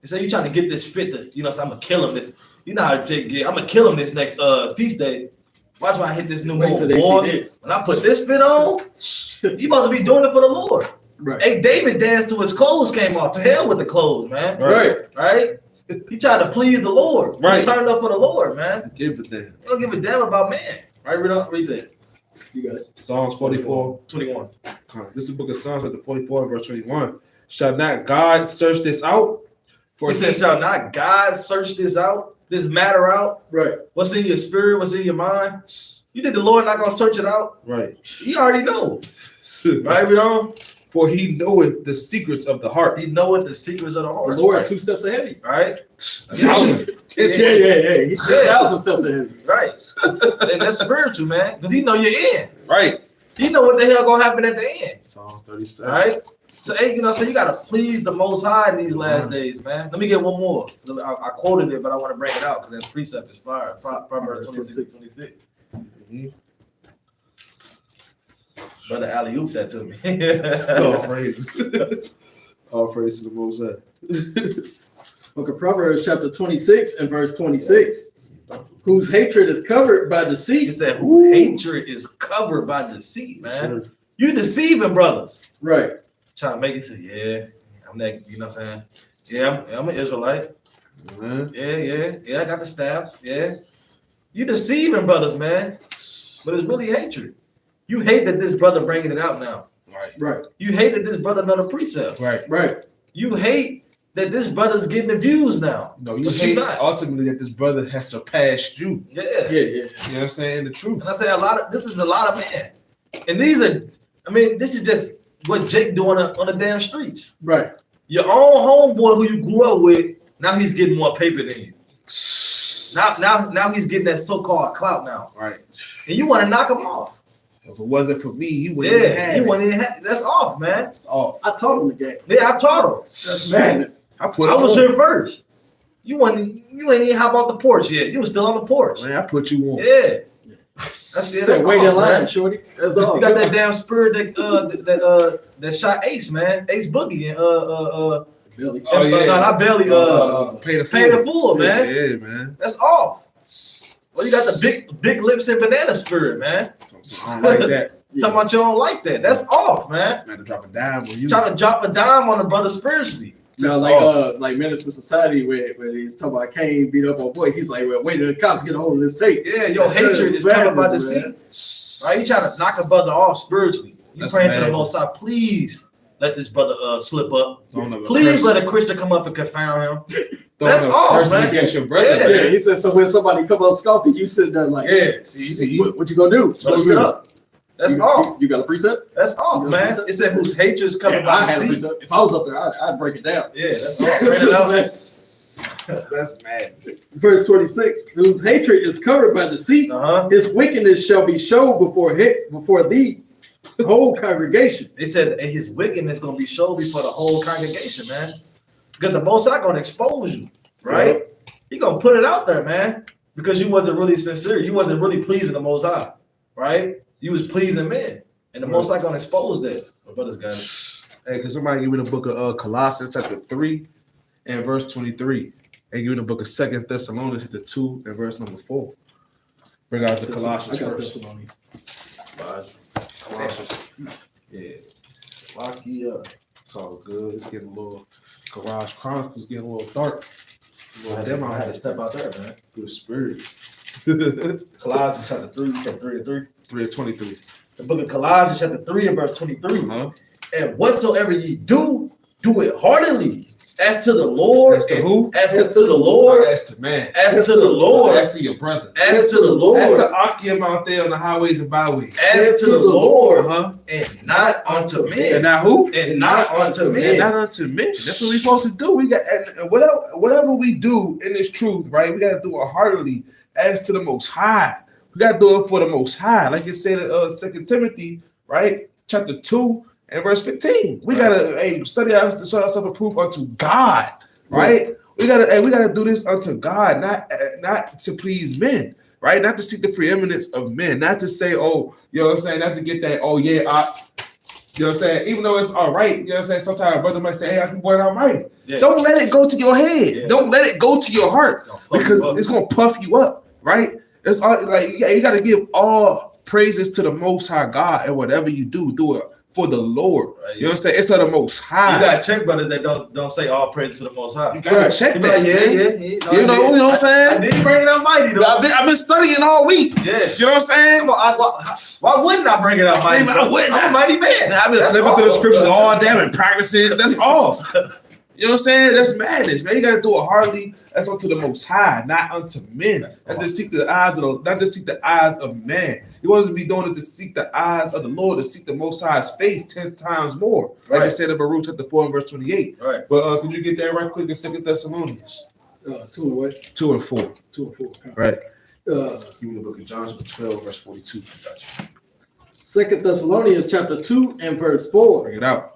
You say you trying to get this fit to, you know, so I'm gonna kill him this. You know how Jake get, I'm gonna kill him this next feast day. Watch when I hit this new moon. When I put this fit on, you must be doing it for the Lord. Right. Hey, David danced till his clothes came off. To hell with the clothes, man. Right. He tried to please the Lord. Right. He turned up for the Lord, man. Give a damn. Don't give a damn about man. Right, read that. You guys. Psalms 44. 21. This is the book of Psalms, chapter 44, verse 21. Shall not God search this out? For he said, shall not God search this out? This matter out? Right. What's in your spirit? What's in your mind? You think the Lord not going to search it out? Right. He already know. Right, read on. For he knoweth the secrets of the heart. He knoweth the secrets of the heart. The Lord 2 steps ahead of you. Right? Yeah. He's 1,000 steps ahead of you. Right. And that's spiritual, man. Because he know you're in. Right. He know what the hell gonna happen at the end. Psalms 37. Right? So, hey, you know, so you got to please the Most High in these last days, man. Let me get one more. I quoted it, but I want to bring it out because that precept is fire. Proverbs 26. Mm-hmm. Brother alley-oop that to me. All praises. All praise to the Most High. Book of Proverbs chapter 26 and verse 26. whose hatred is covered by He deceit. said, who hatred is covered by deceit, man. You deceiving brothers. Right. Trying to make it to, yeah, I'm that, you know what I'm saying? Yeah, I'm an Israelite. Yeah, I got the staffs. Yeah. You deceiving brothers, man. But it's really hatred. You hate that this brother bringing it out now. Right. You hate that this brother know the precepts. Right. You hate that this brother's getting the views now. No, you But hate not. ultimately that this brother has surpassed you. Yeah. Yeah. You know what I'm saying? The truth. And I say this is a lot of men. And this is just what Jake doing on the damn streets. Right. Your own homeboy who you grew up with, now he's getting more paper than you. Now he's getting that so-called clout now. Right. And you want to knock him off. If it wasn't for me, you wouldn't even have you it. wouldn't even have that's off, man. It's off. I taught him the game. Yeah, I taught him. That's madness. I was here first. You ain't even hop off the porch yet. You was still on the porch. Man, I put you on. Yeah. That's Wait off, in line, man. shorty. That's all. You got that damn spirit that shot Ace, man. Ace Boogie and Billy. Oh, yeah. no, not Belly. Pay the fool, man. Yeah, man. That's off. Well, you got the big lips and banana spirit, man. I don't like that. Talking about you don't like that. That's off, man. Man, to drop a dime on you. Trying to drop a dime on a brother spiritually. No, like Minister Society where he's talking about Cain beat up on boy. He's like, well, wait till the cops get a hold of this tape. Yeah, your hatred is covered by deceit. Right? You trying to knock a brother off spiritually. You praying to the Most High, please let this brother slip up. Please let a Christian come up and confound him. That's off, man. Against your brother. Yeah, he said, so when somebody come up scoffing, you sit there like, see, what you gonna do? Shut up. That's off. You got a precept? That's off, man. It said whose hatred is covered by deceit. If I was up there, I'd break it down. Yeah, that's off. Bring it out, man. That's mad. Verse 26, whose hatred is covered by deceit, his wickedness shall be shown before the whole congregation. They said his wickedness going to be shown before the whole congregation, man. Because the Most High going to expose you, right? He going to put it out there, man. Because you wasn't really sincere. You wasn't really pleasing the Most High, right? You was pleasing men. And the Most High going to expose that. My brother's got it. Hey, can somebody give me the book of Colossians chapter 3 and verse 23? And give me the book of 2 Thessalonians chapter 2 and verse number 4. Bring out the Colossians first. Colossians. Yeah. Locky up. It's all good. It's getting a little Garage Chronicles getting a little dark. I had to step out there, man. Good spirit. Colossians chapter 3, you said 3 and 3. 3 and 23. The book of Colossians chapter 3 and verse 23. And whatsoever ye do, do it heartily. As to the Lord. As to who? As to the Lord. As to man. As to the Lord. As to your brother. As to the Lord. As to Akim out there on the highways and byways. As to the Lord. And not unto men. And not who? And not unto men. And not unto men. That's what we're supposed to do. We got and whatever we do in this truth, right? We got to do it heartily as to the Most High. We got to do it for the Most High. Like it said in 2 Timothy, right? Chapter 2 and verse 15. We gotta study us to show ourselves approved unto God, right? We gotta do this unto God, not to please men, right? Not to seek the preeminence of men, not to say, oh, you know what I'm saying, not to get that, oh yeah, you know what I'm saying, even though it's all right, you know what I'm saying, sometimes a brother might say, hey, I can born almighty. Yeah. Don't let it go to your head. Yeah. Don't let it go to your heart because it's gonna puff you up, right? It's all like you gotta give all praises to the Most High God, and whatever you do it for the Lord. Right, you know what I'm saying? It's of the Most High. You gotta check brothers that don't say all praise to the Most High. You gotta check that. Like, yeah. You know what I'm saying? I didn't bring it out mighty though. I've been studying all week. Yeah. You know what I'm saying? Why wouldn't I bring it out mighty? I'm a mighty man. I've been flipping through the scriptures all day and practicing. That's off. You know what I'm saying? That's madness, man. You gotta do it heartily. That's unto the Most High, not unto men. Not to seek the eyes of man. You want to be doing it to seek the eyes of the Lord, to seek the Most High's face 10 times more. Like I said in Baruch chapter 4 and verse 28. Right. But could you get that right quick in 2 Thessalonians? 2 and what? 2 and 4. 2 and 4. Okay. Right. Give me the book of John 12 verse 42. 2 Thessalonians chapter 2 and verse 4. Bring it out.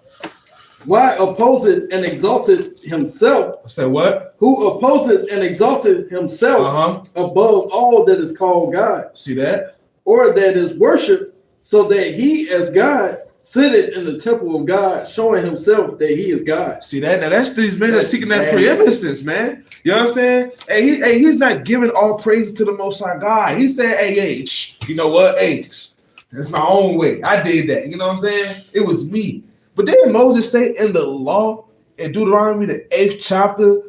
Why opposeth and exalted himself? Say what? Who opposeth and exalted himself above all that is called God? See that? Or that is worshipped, so that he as God sitteth in the temple of God, showing himself that he is God. See that? Now that's these men that are seeking that madness. preeminence, man. You know what I'm saying? Hey, he's not giving all praises to the Most High God. He said, hey, you know what? Hey, it's my own way. I did that. You know what I'm saying? It was me. But didn't Moses say in the law in Deuteronomy, the 8th chapter?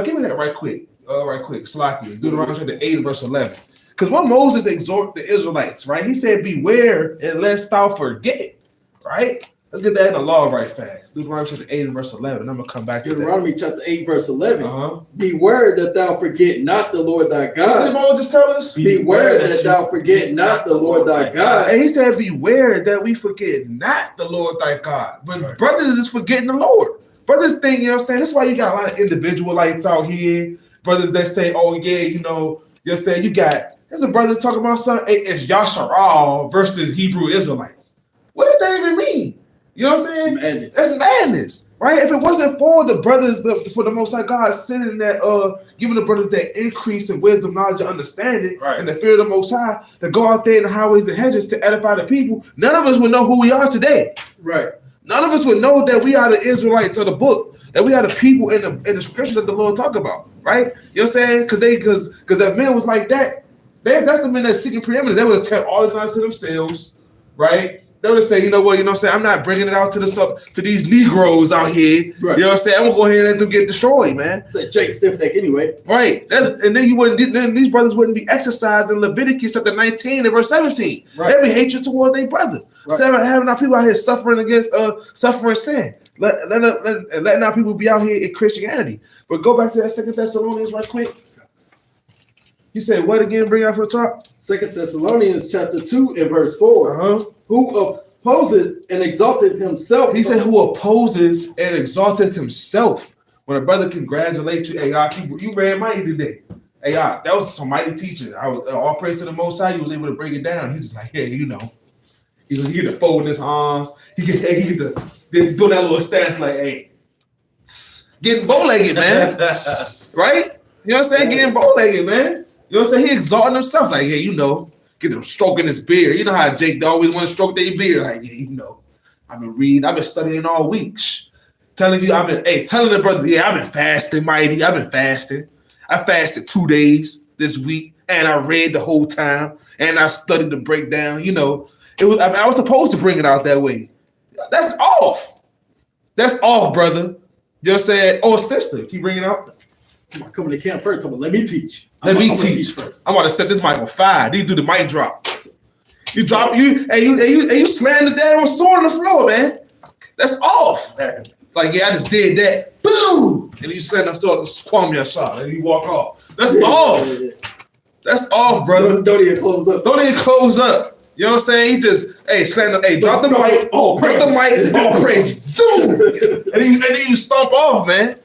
Give me that right quick. Slaki. Deuteronomy chapter 8, verse 11. Because when Moses exhorted the Israelites, right? He said, beware and lest thou forget, right? Let's get that in the law right fast. Deuteronomy chapter 8 and verse 11. I'm going to come back to Deuteronomy that. chapter 8, verse 11. Beware that thou forget not the Lord thy God. What did Moses tell us? Beware that thou forget not the Lord thy God. And he said, beware that we forget not the Lord thy God. But brothers is forgetting the Lord. Brothers think, you know what I'm saying? That's why you got a lot of individualites out here. Brothers that say, oh, yeah, you know, you're saying you got, there's a brother talking about something, it's Yasharal versus Hebrew Israelites. What does that even mean? You know what I'm saying? Madness. That's madness, right? If it wasn't for the brothers, for the Most High God sending that, giving the brothers that increase in wisdom, knowledge, and understanding, and the fear of the Most High to go out there in the highways and hedges to edify the people, none of us would know who we are today. Right. None of us would know that we are the Israelites of the book, that we are the people in the scriptures that the Lord talk about, right? You know what I'm saying? Because if men was like that, that's the men that's seeking preeminence. They would have kept all this knowledge to themselves, right? They would say, you know what I'm saying? I'm not bringing it out to these Negroes out here. Right. You know what I'm saying? I'm gonna go ahead and let them get destroyed, man. It's like Jake Stiffneck anyway. Right. And then these brothers wouldn't be exercised in Leviticus chapter 19 and verse 17. Right. There'd be hatred towards their brother. Right. Having our people out here suffering against suffering sin. Letting our people be out here in Christianity. But go back to that 2 Thessalonians right quick. You said what again? Bring it out from the top. 2 Thessalonians chapter 2 and verse 4. Who opposeth and exalted himself. He said, who opposes and exalted himself. When a brother congratulates you, hey, you ran mighty today. Hey, that was some mighty teaching. I was all praise to the Most High. He was able to break it down. He was like, hey, you know, he get to fold his arms. He get to do that little stance like, hey, getting bow-legged, man. Right? You know what I'm saying? Getting bow-legged, man. You know what I'm saying? He exalting himself like, hey, you know, get him stroking his beard. You know how Jake always want to stroke their beard. Like, yeah, you know, I've been reading, I've been studying all week. Telling the brothers, yeah, I've been fasting, mighty. I've been fasting. I fasted 2 days this week, and I read the whole time, and I studied the breakdown. You know, I was supposed to bring it out that way. That's off. That's off, brother. You know what I'm saying? Oh, sister, keep bringing it out. I'm coming to camp first. Let me teach. Let me teach first. I'm about to set this mic on fire. Then you do the mic drop. You drop you slam the damn sword on the floor, man. That's off. Like, yeah, I just did that. Boom! And you slam the sword, squam your shot, and you walk off. That's off. That's off, brother. Don't even close up. Don't even close up. You know what I'm saying? He just, slam the, drop the mic. Oh, break the mic. Oh, praise. and then you stomp off, man.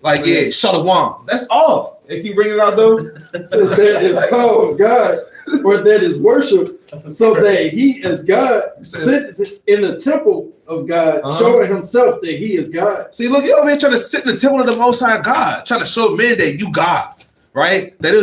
Like, yeah, shalom. That's off. They keep bringing it out, though. So that is called God, or that is worship, so that he is God, sit in the temple of God, showing himself that he is God. See, look, you over here trying to sit in the temple of the Most High God, trying to show men that you God, right? That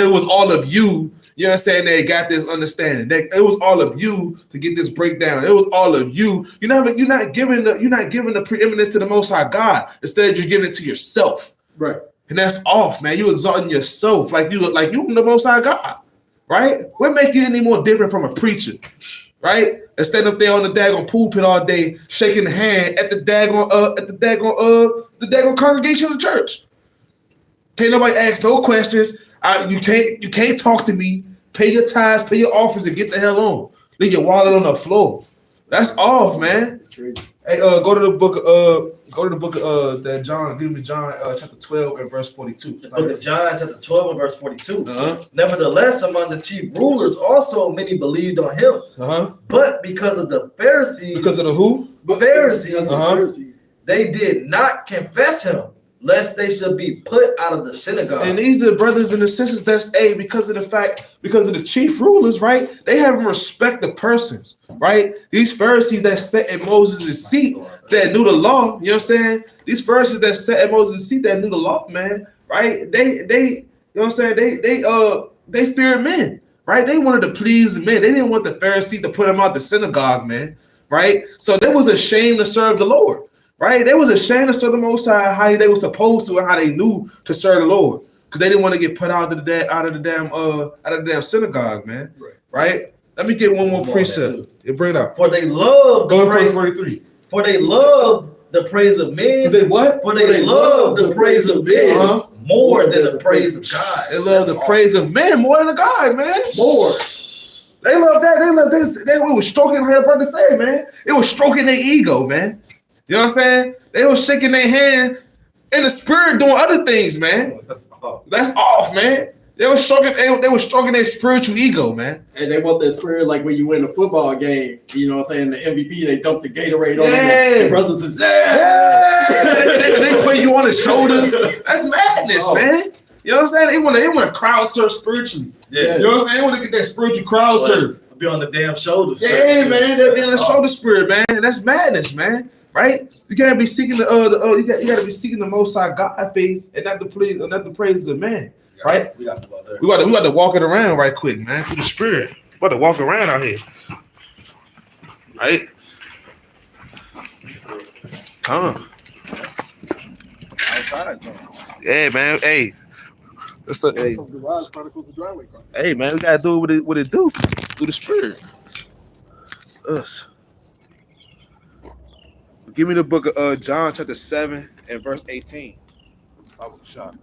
was all of you. You know what I'm saying? That got this understanding. That it was all of you to get this breakdown. It was all of you. You're not giving the preeminence to the Most High God. Instead, you're giving it to yourself. Right. And that's off, man. You exalting yourself like you the Most High God, right? What make you any more different from a preacher, right? And stand up there on the daggone pulpit all day, shaking the hand at the daggone congregation of the church. Can't nobody ask no questions. You can't talk to me. Pay your tithes, pay your offers, and get the hell on. Leave your wallet on the floor. That's off, man. That's crazy. Hey, go to the book of that John. Give me John chapter 12 and verse 42. The book of John chapter 12 and verse 42. Nevertheless, among the chief rulers also many believed on him. But because of the Pharisees, because of the who? Pharisees, they did not confess him, lest they should be put out of the synagogue. And these are the brothers and the sisters that's because of the chief rulers, right? They haven't respect the persons, right? These Pharisees that sat in Moses' seat that knew the law, you know what I'm saying? These Pharisees that sat in Moses' seat that knew the law, man, right? They you know what I'm saying? They feared men, right? They wanted to please men. They didn't want the Pharisees to put them out the synagogue, man. right? So they was ashamed to serve the Lord, right? They was ashamed to serve the Most High how they were supposed to and how they knew to serve the Lord, because they didn't want to get put out of the damn synagogue, man. Right? Let me get one more precept. You bring it up. For they love Go the to verse praise. 43. For they love the praise of men. They what? For they love the praise of men more than the praise of God. They love the praise of men more than the God, man. More. They love that. They love this. They was stroking, how your brother say, man. It was stroking their ego, man. You know what I'm saying? They was shaking their hand in the spirit doing other things, man. That's off, man. They were stroking their spiritual ego, man. And they want that spirit like when you win a football game, you know what I'm saying? The MVP, they dump the Gatorade on Yeah. the brothers and they put you on the shoulders. That's madness, man. You know what I'm saying? They want to crowd surf spiritually. Yeah. You know what I'm saying? They want to get that spiritual crowd surf. Be on the damn shoulders. Yeah, man. They're in the shoulder spirit, man. That's madness, man. Right? You gotta be seeking you gotta be seeking the Most High God face and not the praises of man. Right? We got to go out there. We got to walk it around right quick, man, through the spirit. We got to walk around out here. Right? Come on. Yeah, man. Hey. Hey, man, we got to do what it do through the spirit. Us. Give me the book of John chapter 7 and verse 18. Shot.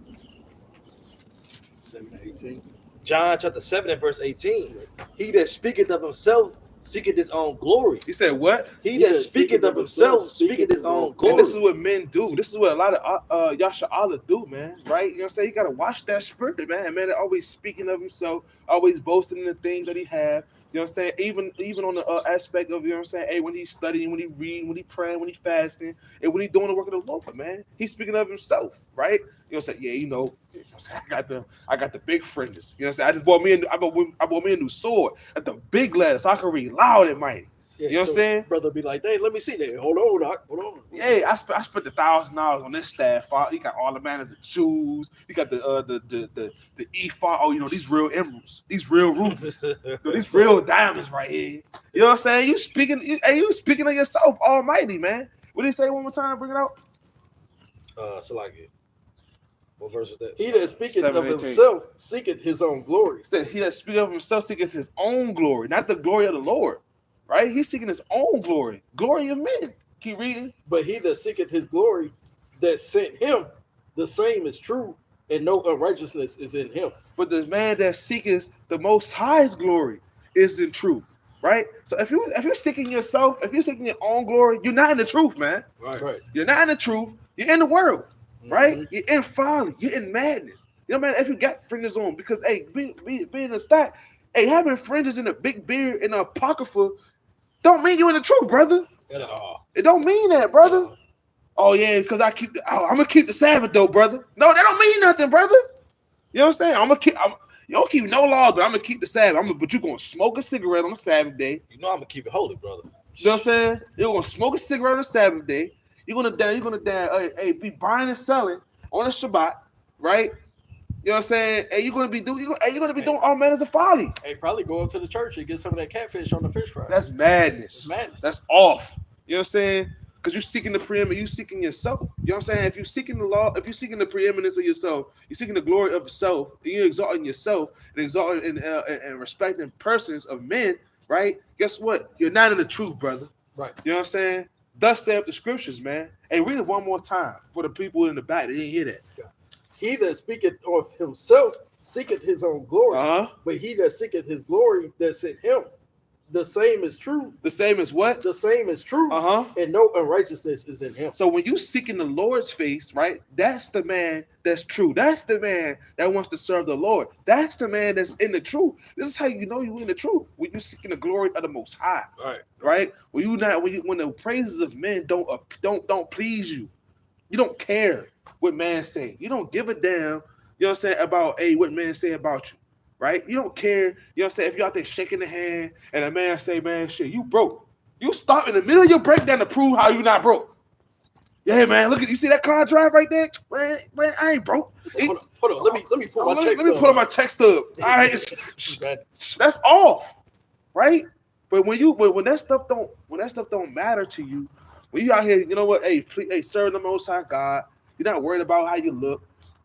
7-18. John chapter 7 and verse 18. He that speaketh of himself seeketh his own glory. He said what? He that speaketh of himself speaketh his own glory. And this is what men do. This is what a lot of Yasha'Allah do, man. Right? You know what I'm saying? You got to watch that spirit, man. Man, always speaking of himself, always boasting in the things that he have. You know what I'm saying? Even on the aspect of, you know what I'm saying? Hey, when he's studying, when he reading, when he praying, when he fasting, and when he doing the work of the Lord, man. He's speaking of himself, right? You know what I'm saying? Yeah, you know what I'm saying? I got the big fringes. You know what I'm saying? I just bought me a new sword at the big letter so I can read loud and mighty. Yeah, you know what I'm saying? Brother be like, hey, let me see that. Hold on, Doc. Hold on. Yeah, I spent $1,000 on this staff. You got all the manners of shoes. You got the ephod. Oh, you know, these real emeralds, these real rubies, these real diamonds right here. You know what I'm saying? You speaking of yourself, Almighty, man. What did he say one more time? Bring it out. So like it. What verse is that? He that speaketh of 7:18. himself seeketh his own glory. He said, he that speaketh of himself seeketh his own glory, not the glory of the Lord. Right? He's seeking his own glory, glory of men. Keep reading. But he that seeketh his glory that sent him, the same is true, and no unrighteousness is in him. But the man that seeketh the Most High's glory is in truth. Right? So if you're seeking yourself, if you're seeking your own glory, you're not in the truth, man. Right. You're not in the truth. You're in the world. Right? Mm-hmm. You're in folly. You're in madness. You know, man, if you got fringes on, because hey, being a stack, hey, having fringes in a big beard in a apocrypha don't mean you in the truth, brother. It don't mean that, brother. Oh yeah, because I'm gonna keep the Sabbath though, brother. No, that don't mean nothing, brother. You know what I'm saying? You don't keep no laws, but I'm gonna keep the Sabbath. But you're gonna smoke a cigarette on the Sabbath day. You know I'm gonna keep it holy, brother. You know what I'm saying? You're gonna smoke a cigarette on the Sabbath day. You're gonna be buying and selling on the Shabbat, right? You know what I'm saying? And you're gonna be doing all manners of folly. Hey, probably go up to the church and get some of that catfish on the fish fry. That's madness. That's off. You know what I'm saying? Because you're seeking the preeminence, you're seeking yourself. You know what I'm saying? If you're seeking the law, if you're seeking the preeminence of yourself, you're seeking the glory of yourself, and you're exalting yourself and exalting and respecting persons of men, right? Guess what? You're not in the truth, brother. Right. You know what I'm saying? Thus saith the scriptures, man. Hey, read it one more time for the people in the back. They didn't hear that. He that speaketh of himself seeketh his own glory, but he that seeketh his glory that sent him, the same is true. The same as what? The same is true. And no unrighteousness is in him. So when you seeking the Lord's face, right? That's the man that's true. That's the man that wants to serve the Lord. That's the man that's in the truth. This is how you know you're in the truth. When you seeking the glory of the Most High. Right? When the praises of men don't please you. You don't care what man say. You don't give a damn, you know what I'm saying, about what man say about you. Right? You don't care, you know what I'm saying, if you're out there shaking the hand and a man say, man, shit, you broke. You stop in the middle of your breakdown to prove how you not broke. Yeah, man, look at you see that car drive right there? Man, I ain't broke. Hold on. Let me pull my check stub. Let me pull up my check stub. All right. That's off. Right? But when that stuff don't matter to you, when you out here, you know what? Hey, please, hey, serve the Most High God. You're not worried about how you look.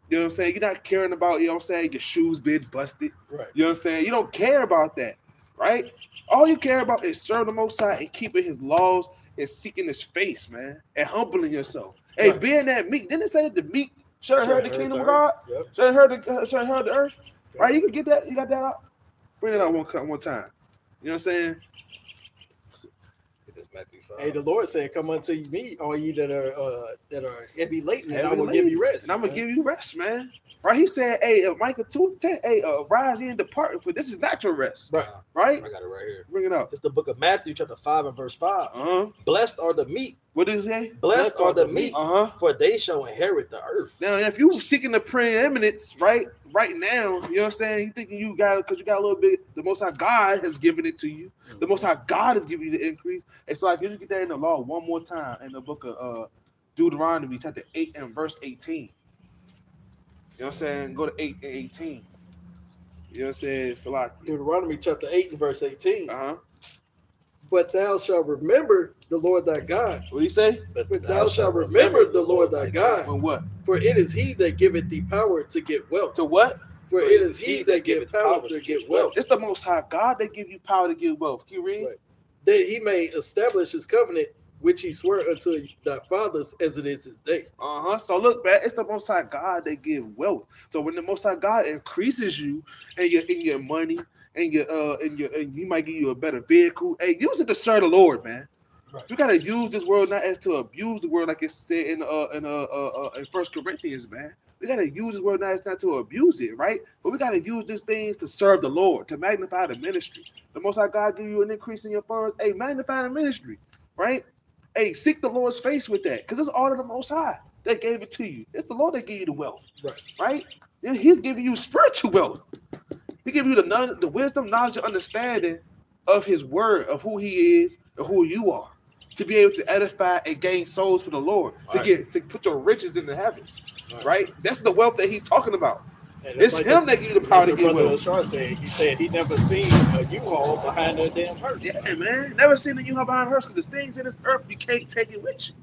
You know what I'm saying? You're not caring about, you know what I'm saying, your shoes being busted. Right. You know what I'm saying? You don't care about that, right? All you care about is serving the Most High and keeping His laws and seeking His face, man, and humbling yourself. Hey, Right. being that meek, didn't it say that the meek should inherit the kingdom of earth. God? Yep. Should inherit the earth? Yep. Right? You can get that. You got that out. Bring it out one time. You know what I'm saying? Matthew 5. Hey, the Lord said, "Come unto me, all ye that are heavy laden, and I Heavy will laden, give you rest." And I'm gonna give you rest, man. Right? He said, "Hey, Micah 2:10, hey, rise ye and depart, for this is not your rest." Right. Right? I got it right here. Bring it up. It's the book of Matthew, chapter 5 and verse 5. Blessed are the meek. What does it say? Blessed are the meek, for they shall inherit the earth. Now, if you seeking the preeminence, right now, you know what I'm saying? You thinking you got it because you got a little bit. The Most High God has given it to you. The Most High God has given you the increase. It's like you just get that in the law one more time in the book of Deuteronomy, chapter 8 and verse 18. You know what I'm saying? Go to 8 and 18. You know what I'm saying? So like Deuteronomy chapter 8 and verse 18. uh-huh. But thou shalt remember the Lord thy God. What do you say? But thou shalt remember the Lord thy God. When what? For it is he that giveth thee power to get wealth. To what? For it is he that giveth power to get wealth. It's the Most High God that give you power to get wealth. Can you read? Right. That he may establish his covenant, which he swore unto thy fathers as it is this day. So look, man, it's the Most High God that give wealth. So when the Most High God increases you and your money and he might give you a better vehicle, hey, use it to serve the Lord, man. Right. You gotta use this word not as to abuse the word, like it said in 1 Corinthians, man. We gotta use this word not to abuse it, right? But we gotta use these things to serve the Lord, to magnify the ministry. The Most High God give you an increase in your funds. Hey, magnify the ministry, right? Hey, seek the Lord's face with that, because it's all of the Most High that gave it to you. It's the Lord that gave you the wealth, right? He's giving you spiritual wealth. He give you the wisdom, knowledge, and understanding of His word, of who He is and who you are, to be able to edify and gain souls for the Lord, to put your riches in the heavens, right? That's the wealth that He's talking about. And it's like Him that give you the power to get wealth. He said he never seen a U-Haul behind a damn hearse. Yeah, man, never seen a U-Haul behind a hearse, because the things in this earth you can't take it with you.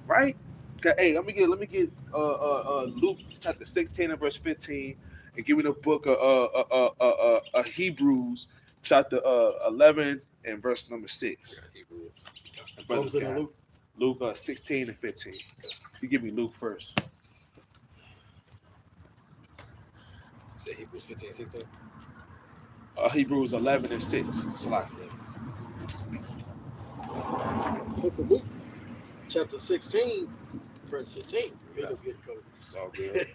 Right. Hey, let me get Luke chapter 16 and verse 15, and give me the book of Hebrews chapter 11 and verse number 6. What was it in Luke? Luke 16 and 15. You give me Luke first. Say Hebrews 15, 16. Hebrews 11 and 6. So like Book of Luke, chapter 16, verse 15. Fingers getting cold. It's all good.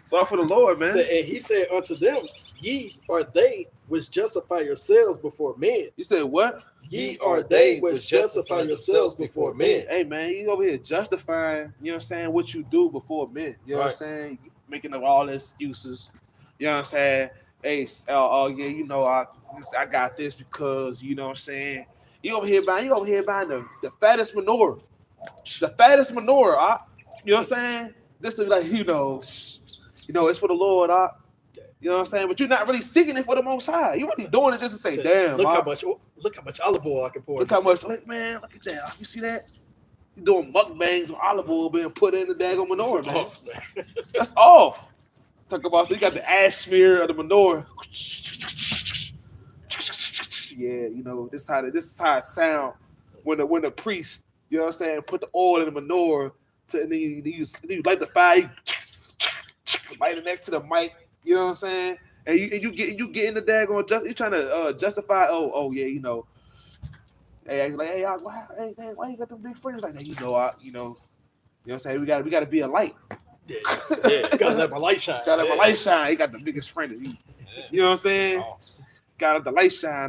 It's all for the Lord, man. And he said unto them, ye are they which justify yourselves before men. You said what? Ye are they which justify yourselves before men. Hey, man, you over here justifying, you know what I'm saying, what you do before men. You know what I'm saying? Making up all the excuses. You know what I'm saying? Hey, yeah, you know, I got this because, you know what I'm saying? You over here buying the fattest menorah. The fattest menorah, you know what I'm saying? This is like, you know, it's for the Lord, you know what I'm saying? But you're not really seeking it for the Most High. You're really doing it just to say, damn. Look how much olive oil I can pour. Look how much, man, look at that. You see that? You're doing mukbangs with olive oil being put in the daggone menorah, man. That's off. Talk about, so you got the ash smear of the menorah. Yeah, you know, this is how it sound when the priest, you know what I'm saying, put the oil in the menorah, and then you light the fire, you light it next to the mic, you know what I'm saying? And you get in the daggone, you trying to justify, oh yeah, you know, hey, like, hey, why you got them big friends like that? You know what I'm saying? We gotta be a light. Yeah. Gotta let my light shine. Gotta let my light shine. He got the biggest friend of you. You know what I'm saying? Gotta let the light shine.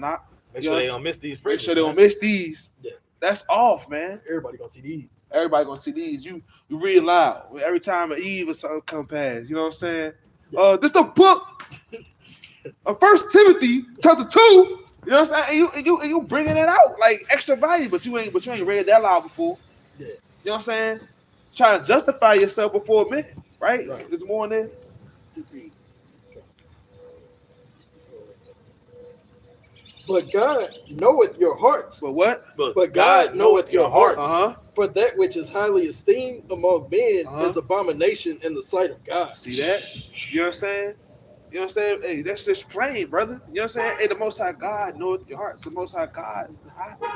Make sure they don't miss these friends. Make sure they don't miss these. Yeah. That's off, man. Everybody gonna see these. Everybody gonna see these. You read loud every time an Eve or something come past. You know what I'm saying? Yeah. This the book of 1 Timothy chapter 2. You know what I'm saying? And you bringing it out like extra value, but you ain't read that loud before. Yeah. You know what I'm saying? Trying to justify yourself before men, right? This morning. But God knoweth your hearts. But what? But God knoweth your hearts. Uh-huh. For that which is highly esteemed among men Uh-huh. is abomination in the sight of God. See that? You know what I'm saying? You know what I'm saying? Hey, that's just plain, brother. You know what I'm saying? Hey, the Most High God knoweth your hearts. The Most High God,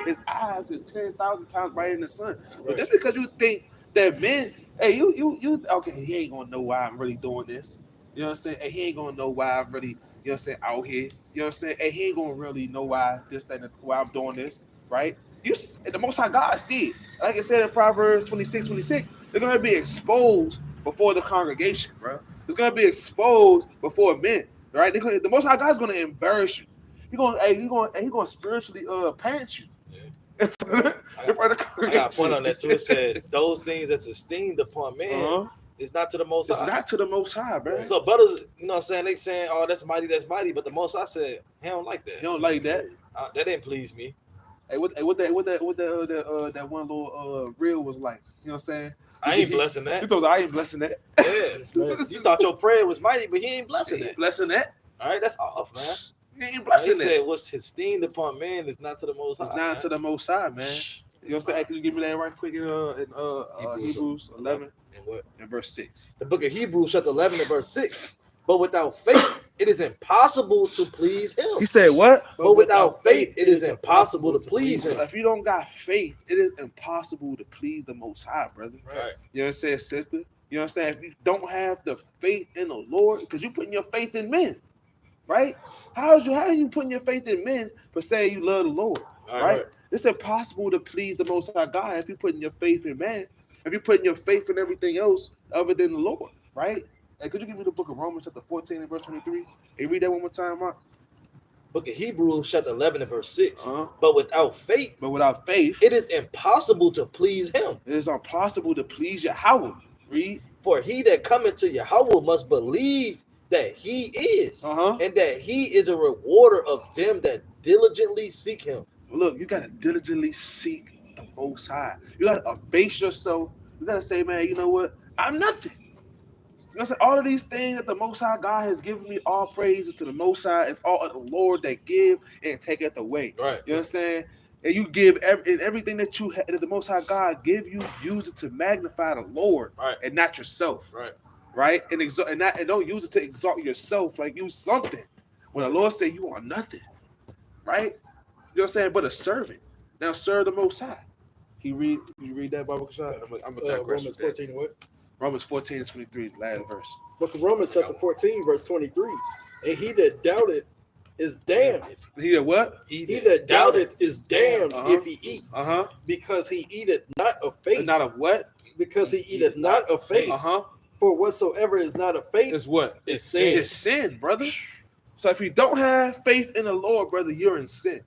his eyes is 10,000 times brighter than the sun. But just because you think that men, hey, you, okay, he ain't gonna know why I'm really doing this. You know what I'm saying? Hey, he ain't gonna know why I'm really, you know what I'm saying, out here. You know what I'm saying? Hey, he ain't gonna really know why this thing, why I'm doing this, right? The Most High God see it. Like I said in Proverbs 26:26, they're gonna be exposed before the congregation, bro. It's gonna be exposed before men, right? The Most High God's gonna embarrass you. He's gonna spiritually pants you. Yeah. In front of the congregation. I got a point on that too. It said those things that's esteemed upon man is not to the Most High. It's not to the Most High, bro. So brothers, you know what I'm saying? They saying, oh, that's mighty, but the Most High said he don't like that. He don't like that. That didn't please me. Hey, what that one little reel was like? You know what I'm saying? I ain't blessing He that. told us I ain't blessing that. Yeah, you thought your prayer was mighty, but he ain't blessing that. Blessing that. All right, that's off, man. He ain't blessing He that. said, what's esteemed upon man is not to the Most High. It's not to the Most High, man. You know what I'm saying? Hey, can you give me that right quick in Hebrews 11 and what? And verse 6? The book of Hebrews, chapter 11 and verse 6. But without faith, it is impossible to please him. He said what? But without faith, it is impossible to please him. So if you don't got faith, it is impossible to please the Most High, brother. Right. You know what I'm saying, sister? You know what I'm saying? If you don't have the faith in the Lord, because you're putting your faith in men, right? How are you putting your faith in men for saying you love the Lord, right? It's impossible to please the Most High God if you're putting your faith in man. If you're putting your faith in everything else other than the Lord, right? Hey, could you give me the book of Romans chapter 14 and verse 23? Hey, read that one more time, Mark. Book of Hebrews, chapter 11 and verse 6. But without faith, it is impossible to please him. It is impossible to please Yahweh. Read. For he that cometh to Yahweh must believe that he is, and that he is a rewarder of them that diligently seek him. Look, you gotta diligently seek the Most High. You gotta abase yourself. You gotta say, man, you know what? I'm nothing. You know what I'm saying? All of these things that the Most High God has given me, all praises to the Most High. It's all of the Lord that give and taketh away. Right. You know what I'm saying? And you give everything that you that the Most High God give you, use it to magnify the Lord, right, and not yourself. Right. Right? And don't use it to exalt yourself, like use something. When the Lord said you are nothing, right? You know what I'm saying? But a servant. Now serve the Most High. You read that Bible shot? I'm gonna Romans 14 and what? Romans 14 and 23, last verse. Book of Romans chapter 14, verse 23. And he that doubteth is damned. He that what? He that doubteth is damned if he eat. Because he eateth not of faith. Not of what? Because he eateth not of faith. For whatsoever is not of faith is what? It's sin. It's sin, brother. So if you don't have faith in the Lord, brother, you're in sin.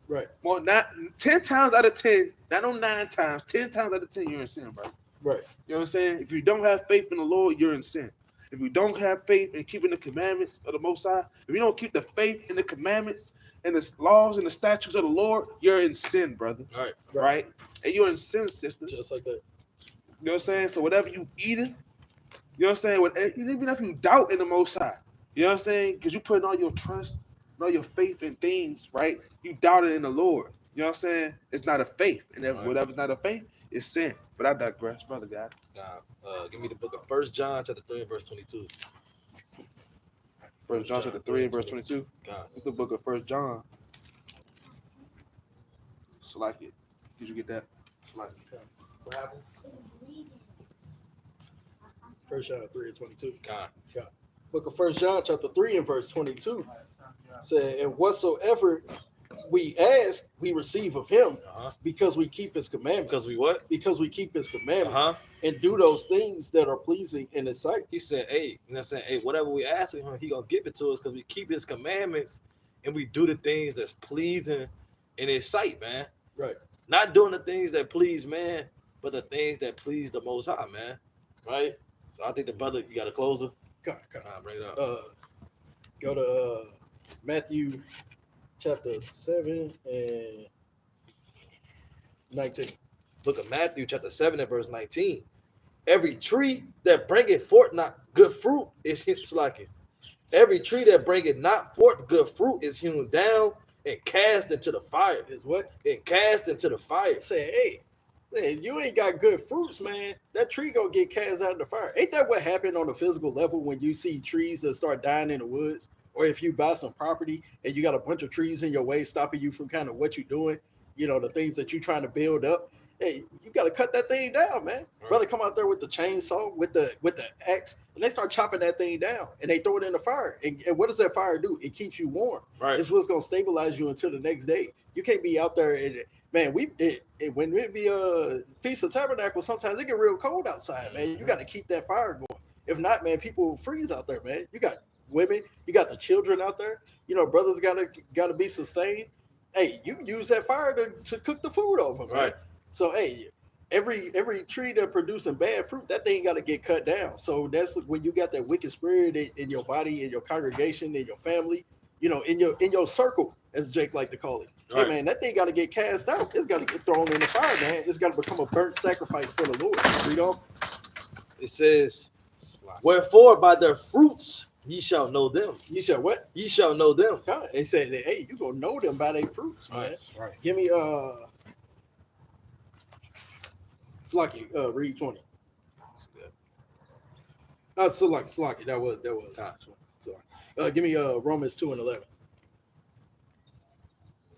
Right. Well, not 10 times out of 10, not on 9 times, 10 times out of 10, you're in sin, bro. Right. You know what I'm saying? If you don't have faith in the Lord, you're in sin. If you don't have faith in keeping the commandments of the Most High, if you don't keep the faith in the commandments and the laws and the statutes of the Lord, you're in sin, brother. Right? And you're in sin, sister. Just like that. You know what I'm saying? So whatever you eateth, you know what I'm saying? Even if you doubt in the Most High, you know what I'm saying? Because you putting all your trust, all your faith in things, right? You doubt it in the Lord. You know what I'm saying? It's not a faith. And if whatever's not a faith, it's sin. But I digress, brother God. Give me the book of 1 John chapter 3 and verse 22. 1 John chapter 3 and verse 22. It's the book of 1 John. Select it. Did you get that? Select it. What happened? 1 John 3 and 22. God. Book of 1 John chapter 3 and verse 22. Said, and whatsoever we ask, we receive of him, because we keep his commandments. Because we what? Because we keep his commandments and do those things that are pleasing in his sight. He said, hey, you know what I'm saying? Hey, whatever we ask him, he gonna give it to us because we keep his commandments and we do the things that's pleasing in his sight, man. Right. Not doing the things that please man, but the things that please the Most High, man. Right? So I think the brother, you got a closer? Bring it up. Go to Matthew chapter 7 and 19. Book of Matthew chapter 7 and verse 19. Every tree that bringeth forth not good fruit is his slacking. Every tree that bringeth not forth good fruit is hewn down and cast into the fire. Is what? And cast into the fire. Say, hey, man, you ain't got good fruits, man. That tree gonna get cast out in the fire. Ain't that what happened on a physical level when you see trees that start dying in the woods? Or if you buy some property and you got a bunch of trees in your way stopping you from kind of what you're doing, you know, the things that you're trying to build up. Hey, you got to cut that thing down, man. Brother come out there with the chainsaw, with the axe, and they start chopping that thing down, and they throw it in the fire. And what does that fire do? It keeps you warm. Right. It's what's going to stabilize you until the next day. You can't be out there, and man, when it be a Feast of Tabernacle, sometimes it get real cold outside, man. You got to keep that fire going. If not, man, people will freeze out there, man. You got women, you got the children out there. You know, brothers gotta be sustained. Hey, you use that fire to cook the food over, man. Right. So, hey, every tree that producing bad fruit, that thing got to get cut down. So that's when you got that wicked spirit in your body, in your congregation, in your family, you know, in your circle, as Jake like to call it. Right. Hey, man, that thing got to get cast out. It's got to get thrown in the fire, man. It's got to become a burnt sacrifice for the Lord. Read on. It says, wherefore by their fruits ye shall know them. Ye shall what? Ye shall know them. God, they said, hey, you gonna know them by their fruits, man. Right. Give me Slocky, read 20. Slocky, that was. Give me Romans 2 and 11.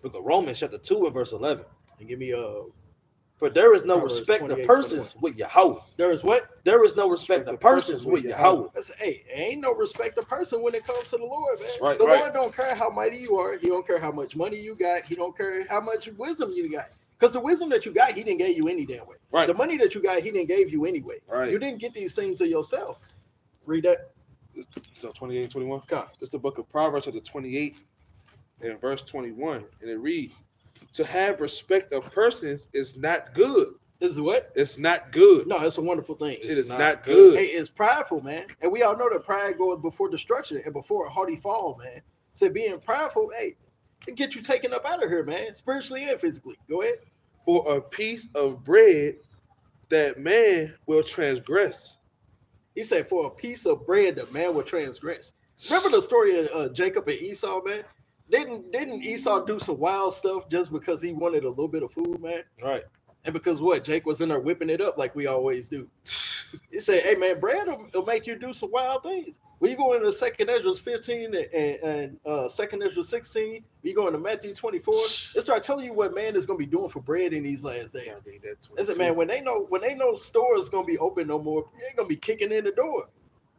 Book of Romans chapter 2 and verse 11. And give me for there is no respect of persons with Yahweh. There is what? There is no respect of persons with Yahweh. Hey, ain't no respect of person when it comes to the Lord, man. Right, the Lord don't care how mighty you are. He don't care how much money you got. He don't care how much wisdom you got. Because the wisdom that you got, he didn't give you any damn way. Right. The money that you got, he didn't give you anyway. Right. You didn't get these things of yourself. Read that. So 28 and 21. Come. It's the book of Proverbs chapter 28 and verse 21. And it reads, to have respect of persons is not good. Is what? It's not good. No, it's a wonderful thing. It is not good. Hey, it's prideful, man. And we all know that pride goes before destruction and before a hearty fall, man. So being prideful, hey, it get you taken up out of here, man, spiritually and physically. Go ahead. For a piece of bread that man will transgress. He said, for a piece of bread that man will transgress. Remember the story of Jacob and Esau, man? Didn't Esau do some wild stuff just because he wanted a little bit of food, man? Right. And because what? Jake was in there whipping it up like we always do. He said, hey, man, bread will make you do some wild things. When you go into 2nd Ezra 15 and 2nd Ezra 16, you go into Matthew 24, it start telling you what man is going to be doing for bread in these last days. I said, man, when they know stores going to be open no more, they're going to be kicking in the door.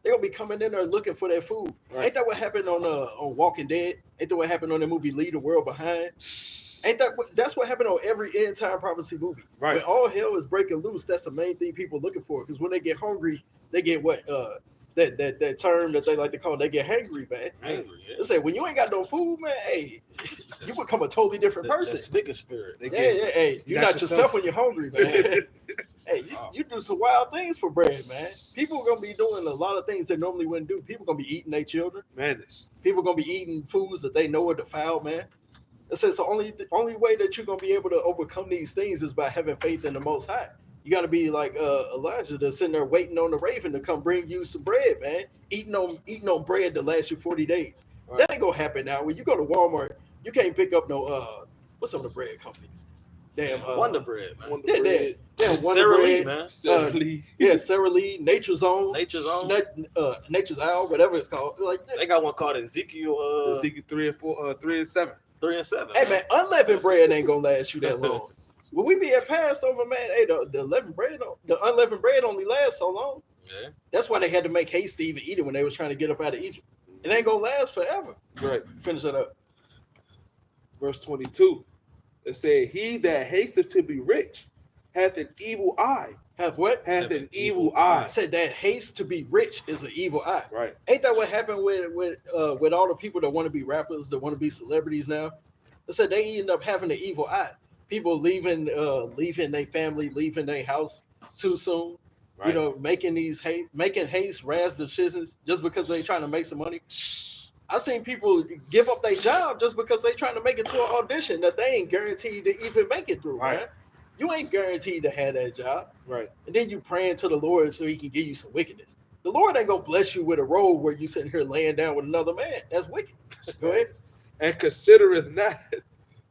They're going to be coming in there looking for their food. Right. Ain't that what happened on Walking Dead? Ain't that what happened on the movie Leave the World Behind? That's what happened on every end time prophecy movie. Right. When all hell is breaking loose, that's the main thing people looking for. Because when they get hungry, they get what that term that they like to call, they get hangry, man. Angry, yeah. They say when you ain't got no food, man, hey, you become a totally different person. The sticker spirit. Hey, you're not yourself when you're hungry, man. Hey, you do some wild things for bread, man. People are gonna be doing a lot of things they normally wouldn't do. People are gonna be eating their children. Madness. People are gonna be eating foods that they know are defiled, man. It says the only way that you're gonna be able to overcome these things is by having faith in the Most High. You got to be like Elijah, that's sitting there waiting on the raven to come bring you some bread, man. Eating on bread to last you 40 days. Right. That ain't gonna happen now. When you go to Walmart, you can't pick up no what's some of the bread companies? Damn, Wonder Bread, man. Wonder Bread, man. Sara Lee, Nature's Own, Nature's Owl, whatever it's called. Like they got one called Ezekiel 3 and 4, 3 and 7. 3 and 7. Hey man, unleavened bread ain't gonna last you that long. When we be at Passover, man, hey, the unleavened bread only lasts so long. Yeah. That's why they had to make haste to even eat it when they was trying to get up out of Egypt. It ain't gonna last forever. Right. Finish it up. Verse 22. It said, he that hasteth to be rich hath an evil eye. Have what? Hath an evil eye. I said that haste to be rich is an evil eye. Right. Ain't that what happened with all the people that want to be rappers, that want to be celebrities now? I said they end up having an evil eye. People leaving their family, leaving their house too soon. Right. You know, making haste, rash decisions just because they trying to make some money. I've seen people give up their job just because they trying to make it to an audition that they ain't guaranteed to even make it through, right? Man. You ain't guaranteed to have that job. Right. And then you praying to the Lord so he can give you some wickedness. The Lord ain't gonna bless you with a role where you sitting here laying down with another man. That's wicked. Go ahead. and considereth not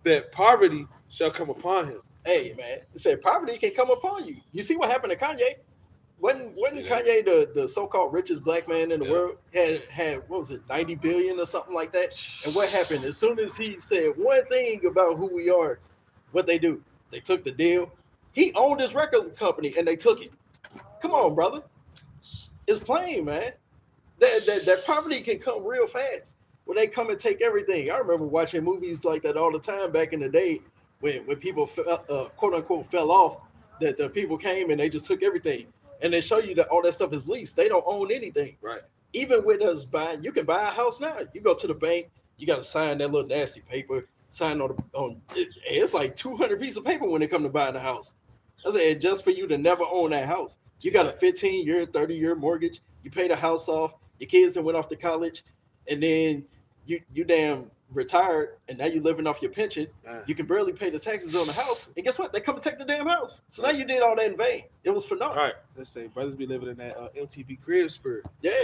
that poverty shall come upon him. Hey man, it said poverty can come upon you. You see what happened to Kanye? Wasn't Kanye the so-called richest black man in the world? Had what was it, 90 billion or something like that? And what happened? As soon as he said one thing about who we are, what they do? They took the deal. He owned his record company and they took it. Come on, brother. It's plain, man. That poverty can come real fast when they come and take everything. I remember watching movies like that all the time back in the day when people quote unquote fell off, that the people came and they just took everything. And they show you that all that stuff is leased. They don't own anything. Right. Even with us buying, you can buy a house now. You go to the bank, you got to sign that little nasty paper, sign on it's like 200 pieces of paper when they come to buying a house. I said, just for you to never own that house. You got a 15-year, 30-year mortgage. You pay the house off. Your kids that went off to college, and then you damn retired, and now you living off your pension. You can barely pay the taxes on the house, and guess what? They come and take the damn house. So now you did all that in vain. It was for naught. All right. Let's say brothers be living in that MTV crib spirit. Yeah.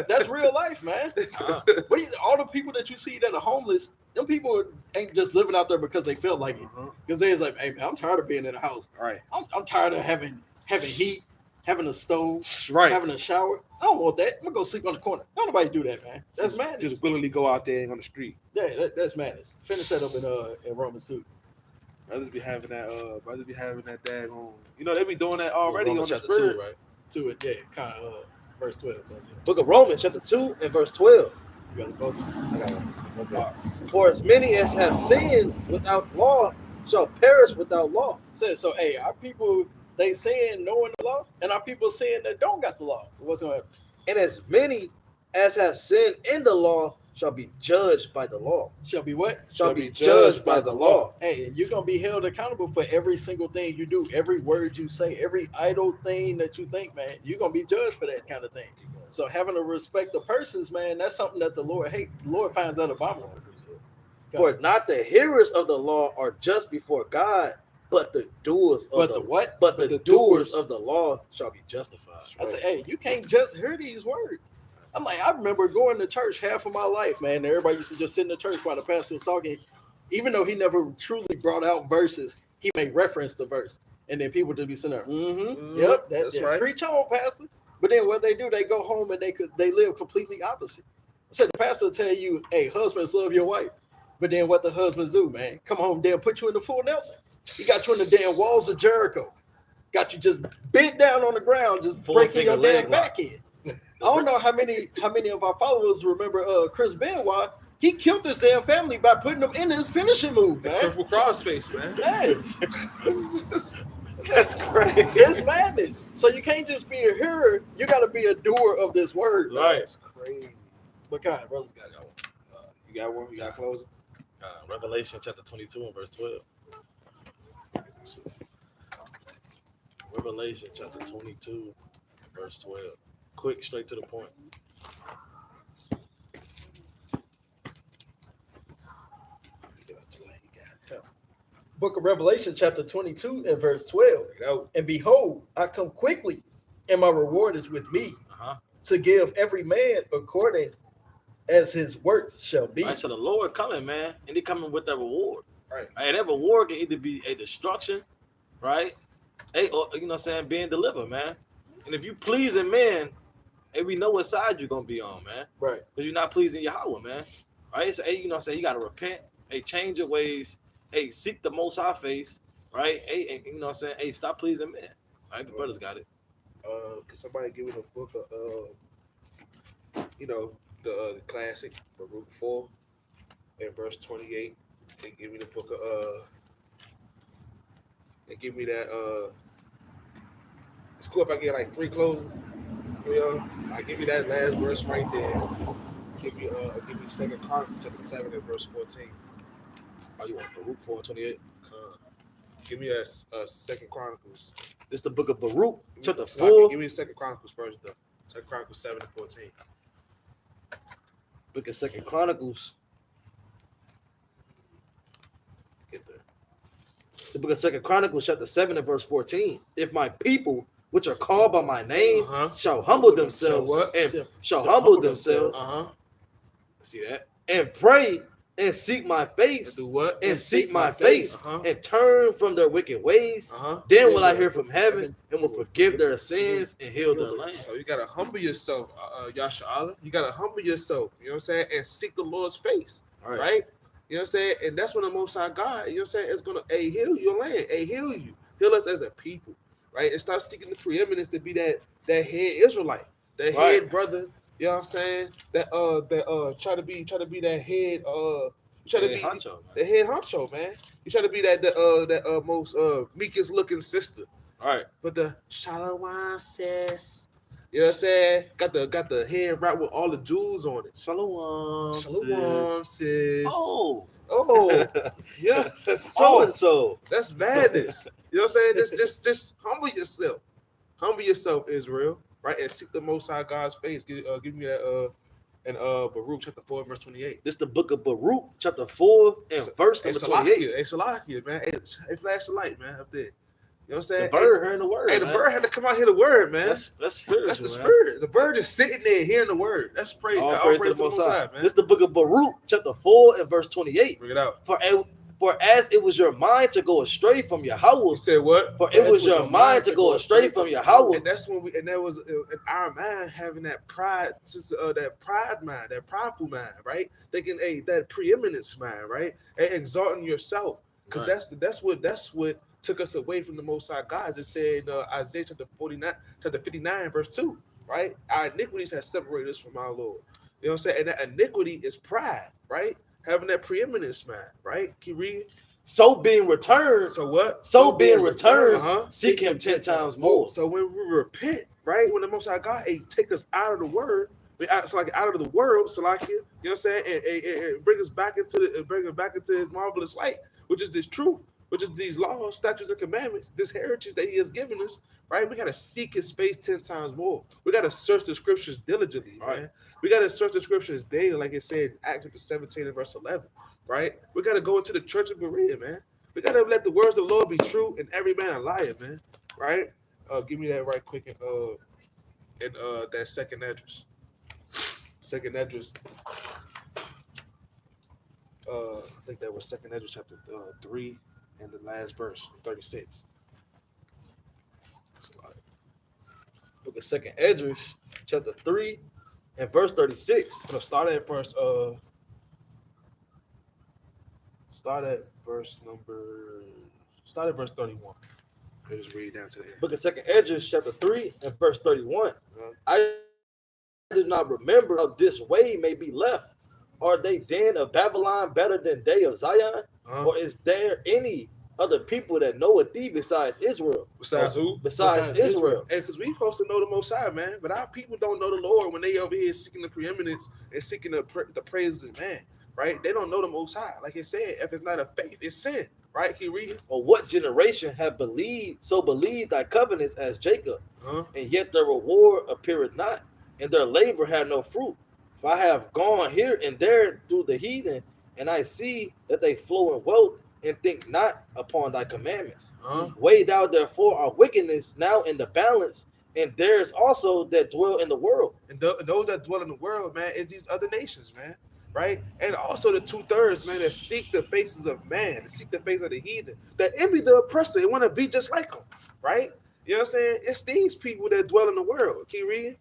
That's real life, man. All the people that you see that are homeless, them people ain't just living out there because they feel like it. Because they're like, hey man, I'm tired of being in a house. All right. I'm tired of having heat, having a stove, right, having a shower. I don't want that. I'm gonna go sleep on the corner. Don't nobody do that, man. That's madness. Just willingly go out there on the street. Yeah, that's madness. Finish that up in Romans 2. Brothers be having that daggone. You know, they be doing that already Romans on the chapter spirit. 2, right? 2 it, yeah, kind of verse 12. Book of Romans, chapter 2 and verse 12. You got to go to. I got it. Okay. For as many as have sinned without law shall perish without law. So hey, our people, they saying knowing the law, and our people saying that don't got the law. What's going to happen? And as many as have sinned in the law shall be judged by the law. Shall be what? Shall be judged by the law. Hey, and you're going to be held accountable for every single thing you do, every word you say, every idle thing that you think, man. You're going to be judged for that kind of thing. So having to respect the persons, man, that's something that the Lord hates. The Lord finds that abominable. For not the hearers of the law are just before God, but the doers of the what? But the doers of the law shall be justified. I say, hey, you can't just hear these words. I'm like, I remember going to church half of my life, man. Everybody used to just sit in the church while the pastor was talking. Even though he never truly brought out verses, he made reference to verse. And then people just be sitting there, yep, that's right. Preach on, pastor. But then what they do, they go home and they live completely opposite. So the pastor will tell you, hey, husbands, love your wife. But then what the husbands do, man, come home, damn, put you in the full Nelson. He got you in the damn walls of Jericho. Got you just bent down on the ground, just breaking your damn back in. I don't know how many of our followers remember Chris Benoit. He killed his damn family by putting them in his finishing move, man. Careful crossface, man. Hey. That's crazy. It's madness. So you can't just be a hearer. You got to be a doer of this word. Right. That's crazy. What kind? Brothers got it. You got one? You got to close it? Revelation chapter 22 and verse 12. Revelation chapter 22 verse 12. Quick, straight to the point. Book of Revelation chapter 22 and verse 12. And behold, I come quickly, and my reward is with me to give every man according as his work shall be. Right, so the Lord coming, man, and he coming with that reward. Right. And that reward can either be a destruction, right? Hey, or, you know what I'm saying, being delivered, man. And if you pleasing men, hey, we know what side you're gonna be on, man. Right. Because you're not pleasing Yahweh, man. Right? So hey, you know what I'm saying, you gotta repent, hey, change your ways, hey, seek the most high face, right? Hey, and, you know what I'm saying, hey, stop pleasing men. Right? The brothers got it. Can somebody give me the book of the classic Baruch 4 and verse 28? They give me the book of they give me that it's cool if I get like 3 closes. You know, I give you that last verse right there. Give me 2nd Chronicles chapter 7 and verse 14. Oh, you want Baruch 4:28? Give me that 2nd Chronicles. This is the book of Baruch, chapter 4. Give me 2nd Chronicles first, though. 2nd Chronicles 7 and 14. Book of 2nd Chronicles. Get there. The book of 2nd Chronicles, chapter 7 and verse 14. If my people, which are called by my name, shall humble themselves, shall humble themselves. See that? and pray and seek my face Do what? and seek my face and turn from their wicked ways, Uh-huh. then will I hear from heaven and will forgive their sins and heal their land. So you gotta humble yourself, Yasha'Allah. You gotta humble yourself, you know what I'm saying, and seek the Lord's face, right? You know what I'm saying? And that's when the Most High God, you know what I'm saying, is gonna heal your land, heal you, heal us as a people, right? And start seeking the preeminence to be that head Israelite, that head brother. You know what I'm saying? That try to be that head try to be honcho, the head honcho, man. You try to be that most meekest looking sister. All right. But the Shalom sis. You know what I'm saying? Got the head wrapped with all the jewels on it. Shalom sis. Oh. Yeah. So and so. That's madness. You know what I'm saying? Just humble yourself. Humble yourself, Israel. Right, and seek the Most High God's face. Give me that in Baruch chapter 4, verse 28. This is the book of Baruch, chapter 4 and verse number 28. Hey, Salakia, man. Hey, flash the light, man, up there. You know what I'm saying? The bird hearing the word. Hey, the bird had to come out hear the word, man. That's spiritual. That's the spirit. The bird is sitting there hearing the word. That's praise. All praise praise to the Most High, man. This is the book of Baruch, chapter 4 and verse 28. Bring it out. For as it was your mind to go astray from Yahweh. You said what? For it was your mind to go astray from Yahweh. And that's when that was in our mind having that pride, that pride mind, that prideful mind, right? Thinking, that preeminence mind, right? And exalting yourself, because that's what took us away from the Most High God. It said Isaiah chapter 59, verse 2, right? Our iniquities have separated us from our Lord. You know what I'm saying? And that iniquity is pride, right? Having that preeminence mind, right? Keep reading. So being returned. So what? So being returned, seek him 10 times more. So when we repent, right? When the Most High God take us out of the word, out of the world, Salakia, you know what I'm saying, and bring us back into His marvelous light, which is this truth, which is these laws, statutes, and commandments, this heritage that He has given us, right? We gotta seek His face 10 times more. We gotta search the scriptures diligently, man. We got to search the scriptures daily, like it said in Acts chapter 17 and verse 11, right? We got to go into the church of Berea, man. We got to let the words of the Lord be true and every man a liar, man, right? Give me that right quick in that second address. Second address. I think that was second address chapter 3 and the last verse, 36. Book of Second Esdras, chapter 3 and verse 36. So start at verse 31. Let's just read down to the end. Book of Second Esdras, chapter 3 and verse 31. I do not remember of this way may be left. Are they then of Babylon better than they of Zion? Or is there any other people that knoweth thee besides Israel? Besides who? Besides Israel. And because we supposed to know the Most High, man. But our people don't know the Lord when they over here seeking the preeminence and seeking the praises of man, right? They don't know the Most High. Like it said, if it's not a faith, it's sin, right? Keep reading. Or what generation have believed thy covenants as Jacob, and yet their reward appeareth not, and their labor had no fruit. For I have gone here and there through the heathen, and I see that they flow in wealth, and think not upon thy commandments. Weigh thou therefore our wickedness now in the balance, and there's also that dwell in the world. And those that dwell in the world, man, is these other nations, man, right? And also the 2/3, man, that seek the faces of man, that seek the face of the heathen, that envy the oppressor and want to be just like them, right? You know what I'm saying? It's these people that dwell in the world. Keep reading.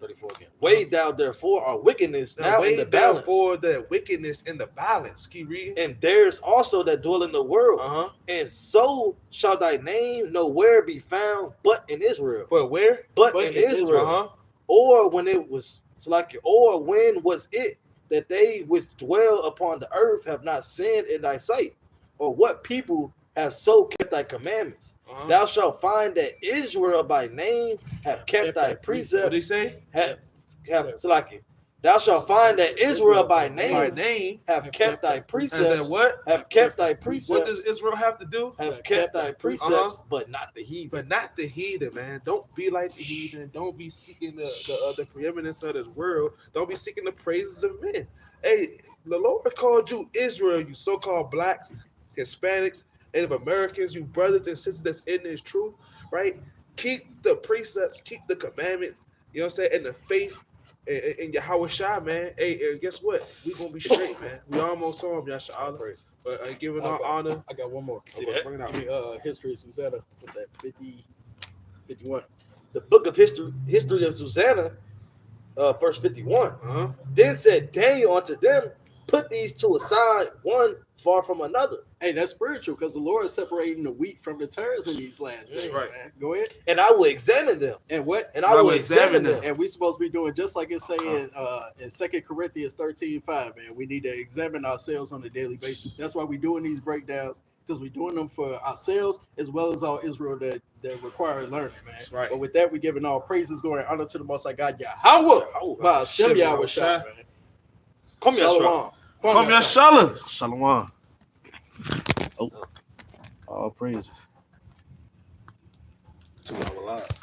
34 again. Weigh thou therefore our wickedness now in the balance. For the wickedness in the balance. Keep reading. And there's also that dwell in the world. And so shall thy name nowhere be found but in Israel. But where? But in Israel. Or when it was or when was it that they which dwell upon the earth have not sinned in thy sight? Or what people have so kept thy commandments? Thou shalt find that Israel by name have kept thy precepts. What did he say? Thou shalt find that Israel by name have kept thy precepts. And then what? Have kept thy precepts. What does Israel have to do? Have kept thy precepts, but not the heathen. But not the heathen, man. Don't be like the heathen. Don't be seeking the preeminence of this world. Don't be seeking the praises of men. Hey, the Lord called you Israel, you so-called blacks, Hispanics, Native Americans, you brothers and sisters that's in this truth, right? Keep the precepts, keep the commandments, you know what I'm saying, and the faith And Yahweh Shai, man. Hey, and guess what? We gonna be straight, man. We almost saw him, Yasha'Allah. But giving our honor. I got one more. See that? Bring it out. Give me history of Susanna. What's that? 51. The book of history of Susanna, verse 51. Uh-huh. Then said Daniel unto them, put these two aside, one far from another. Hey, that's spiritual because the Lord is separating the wheat from the tares in these last days, right. man. Go ahead. And I will examine them. And what? And I will examine them. And we supposed to be doing just like it's saying in 2 Corinthians 13:5, man. We need to examine ourselves on a daily basis. That's why we're doing these breakdowns, because we're doing them for ourselves as well as all Israel that require learning, man. That's right. But with that, we're giving all praises, going honor to the Most High God, Yahweh, by Hashem Yahweh Shai, man. Come here, Shalom. Come Yashallah. Shalom. All praises. 2 hour live.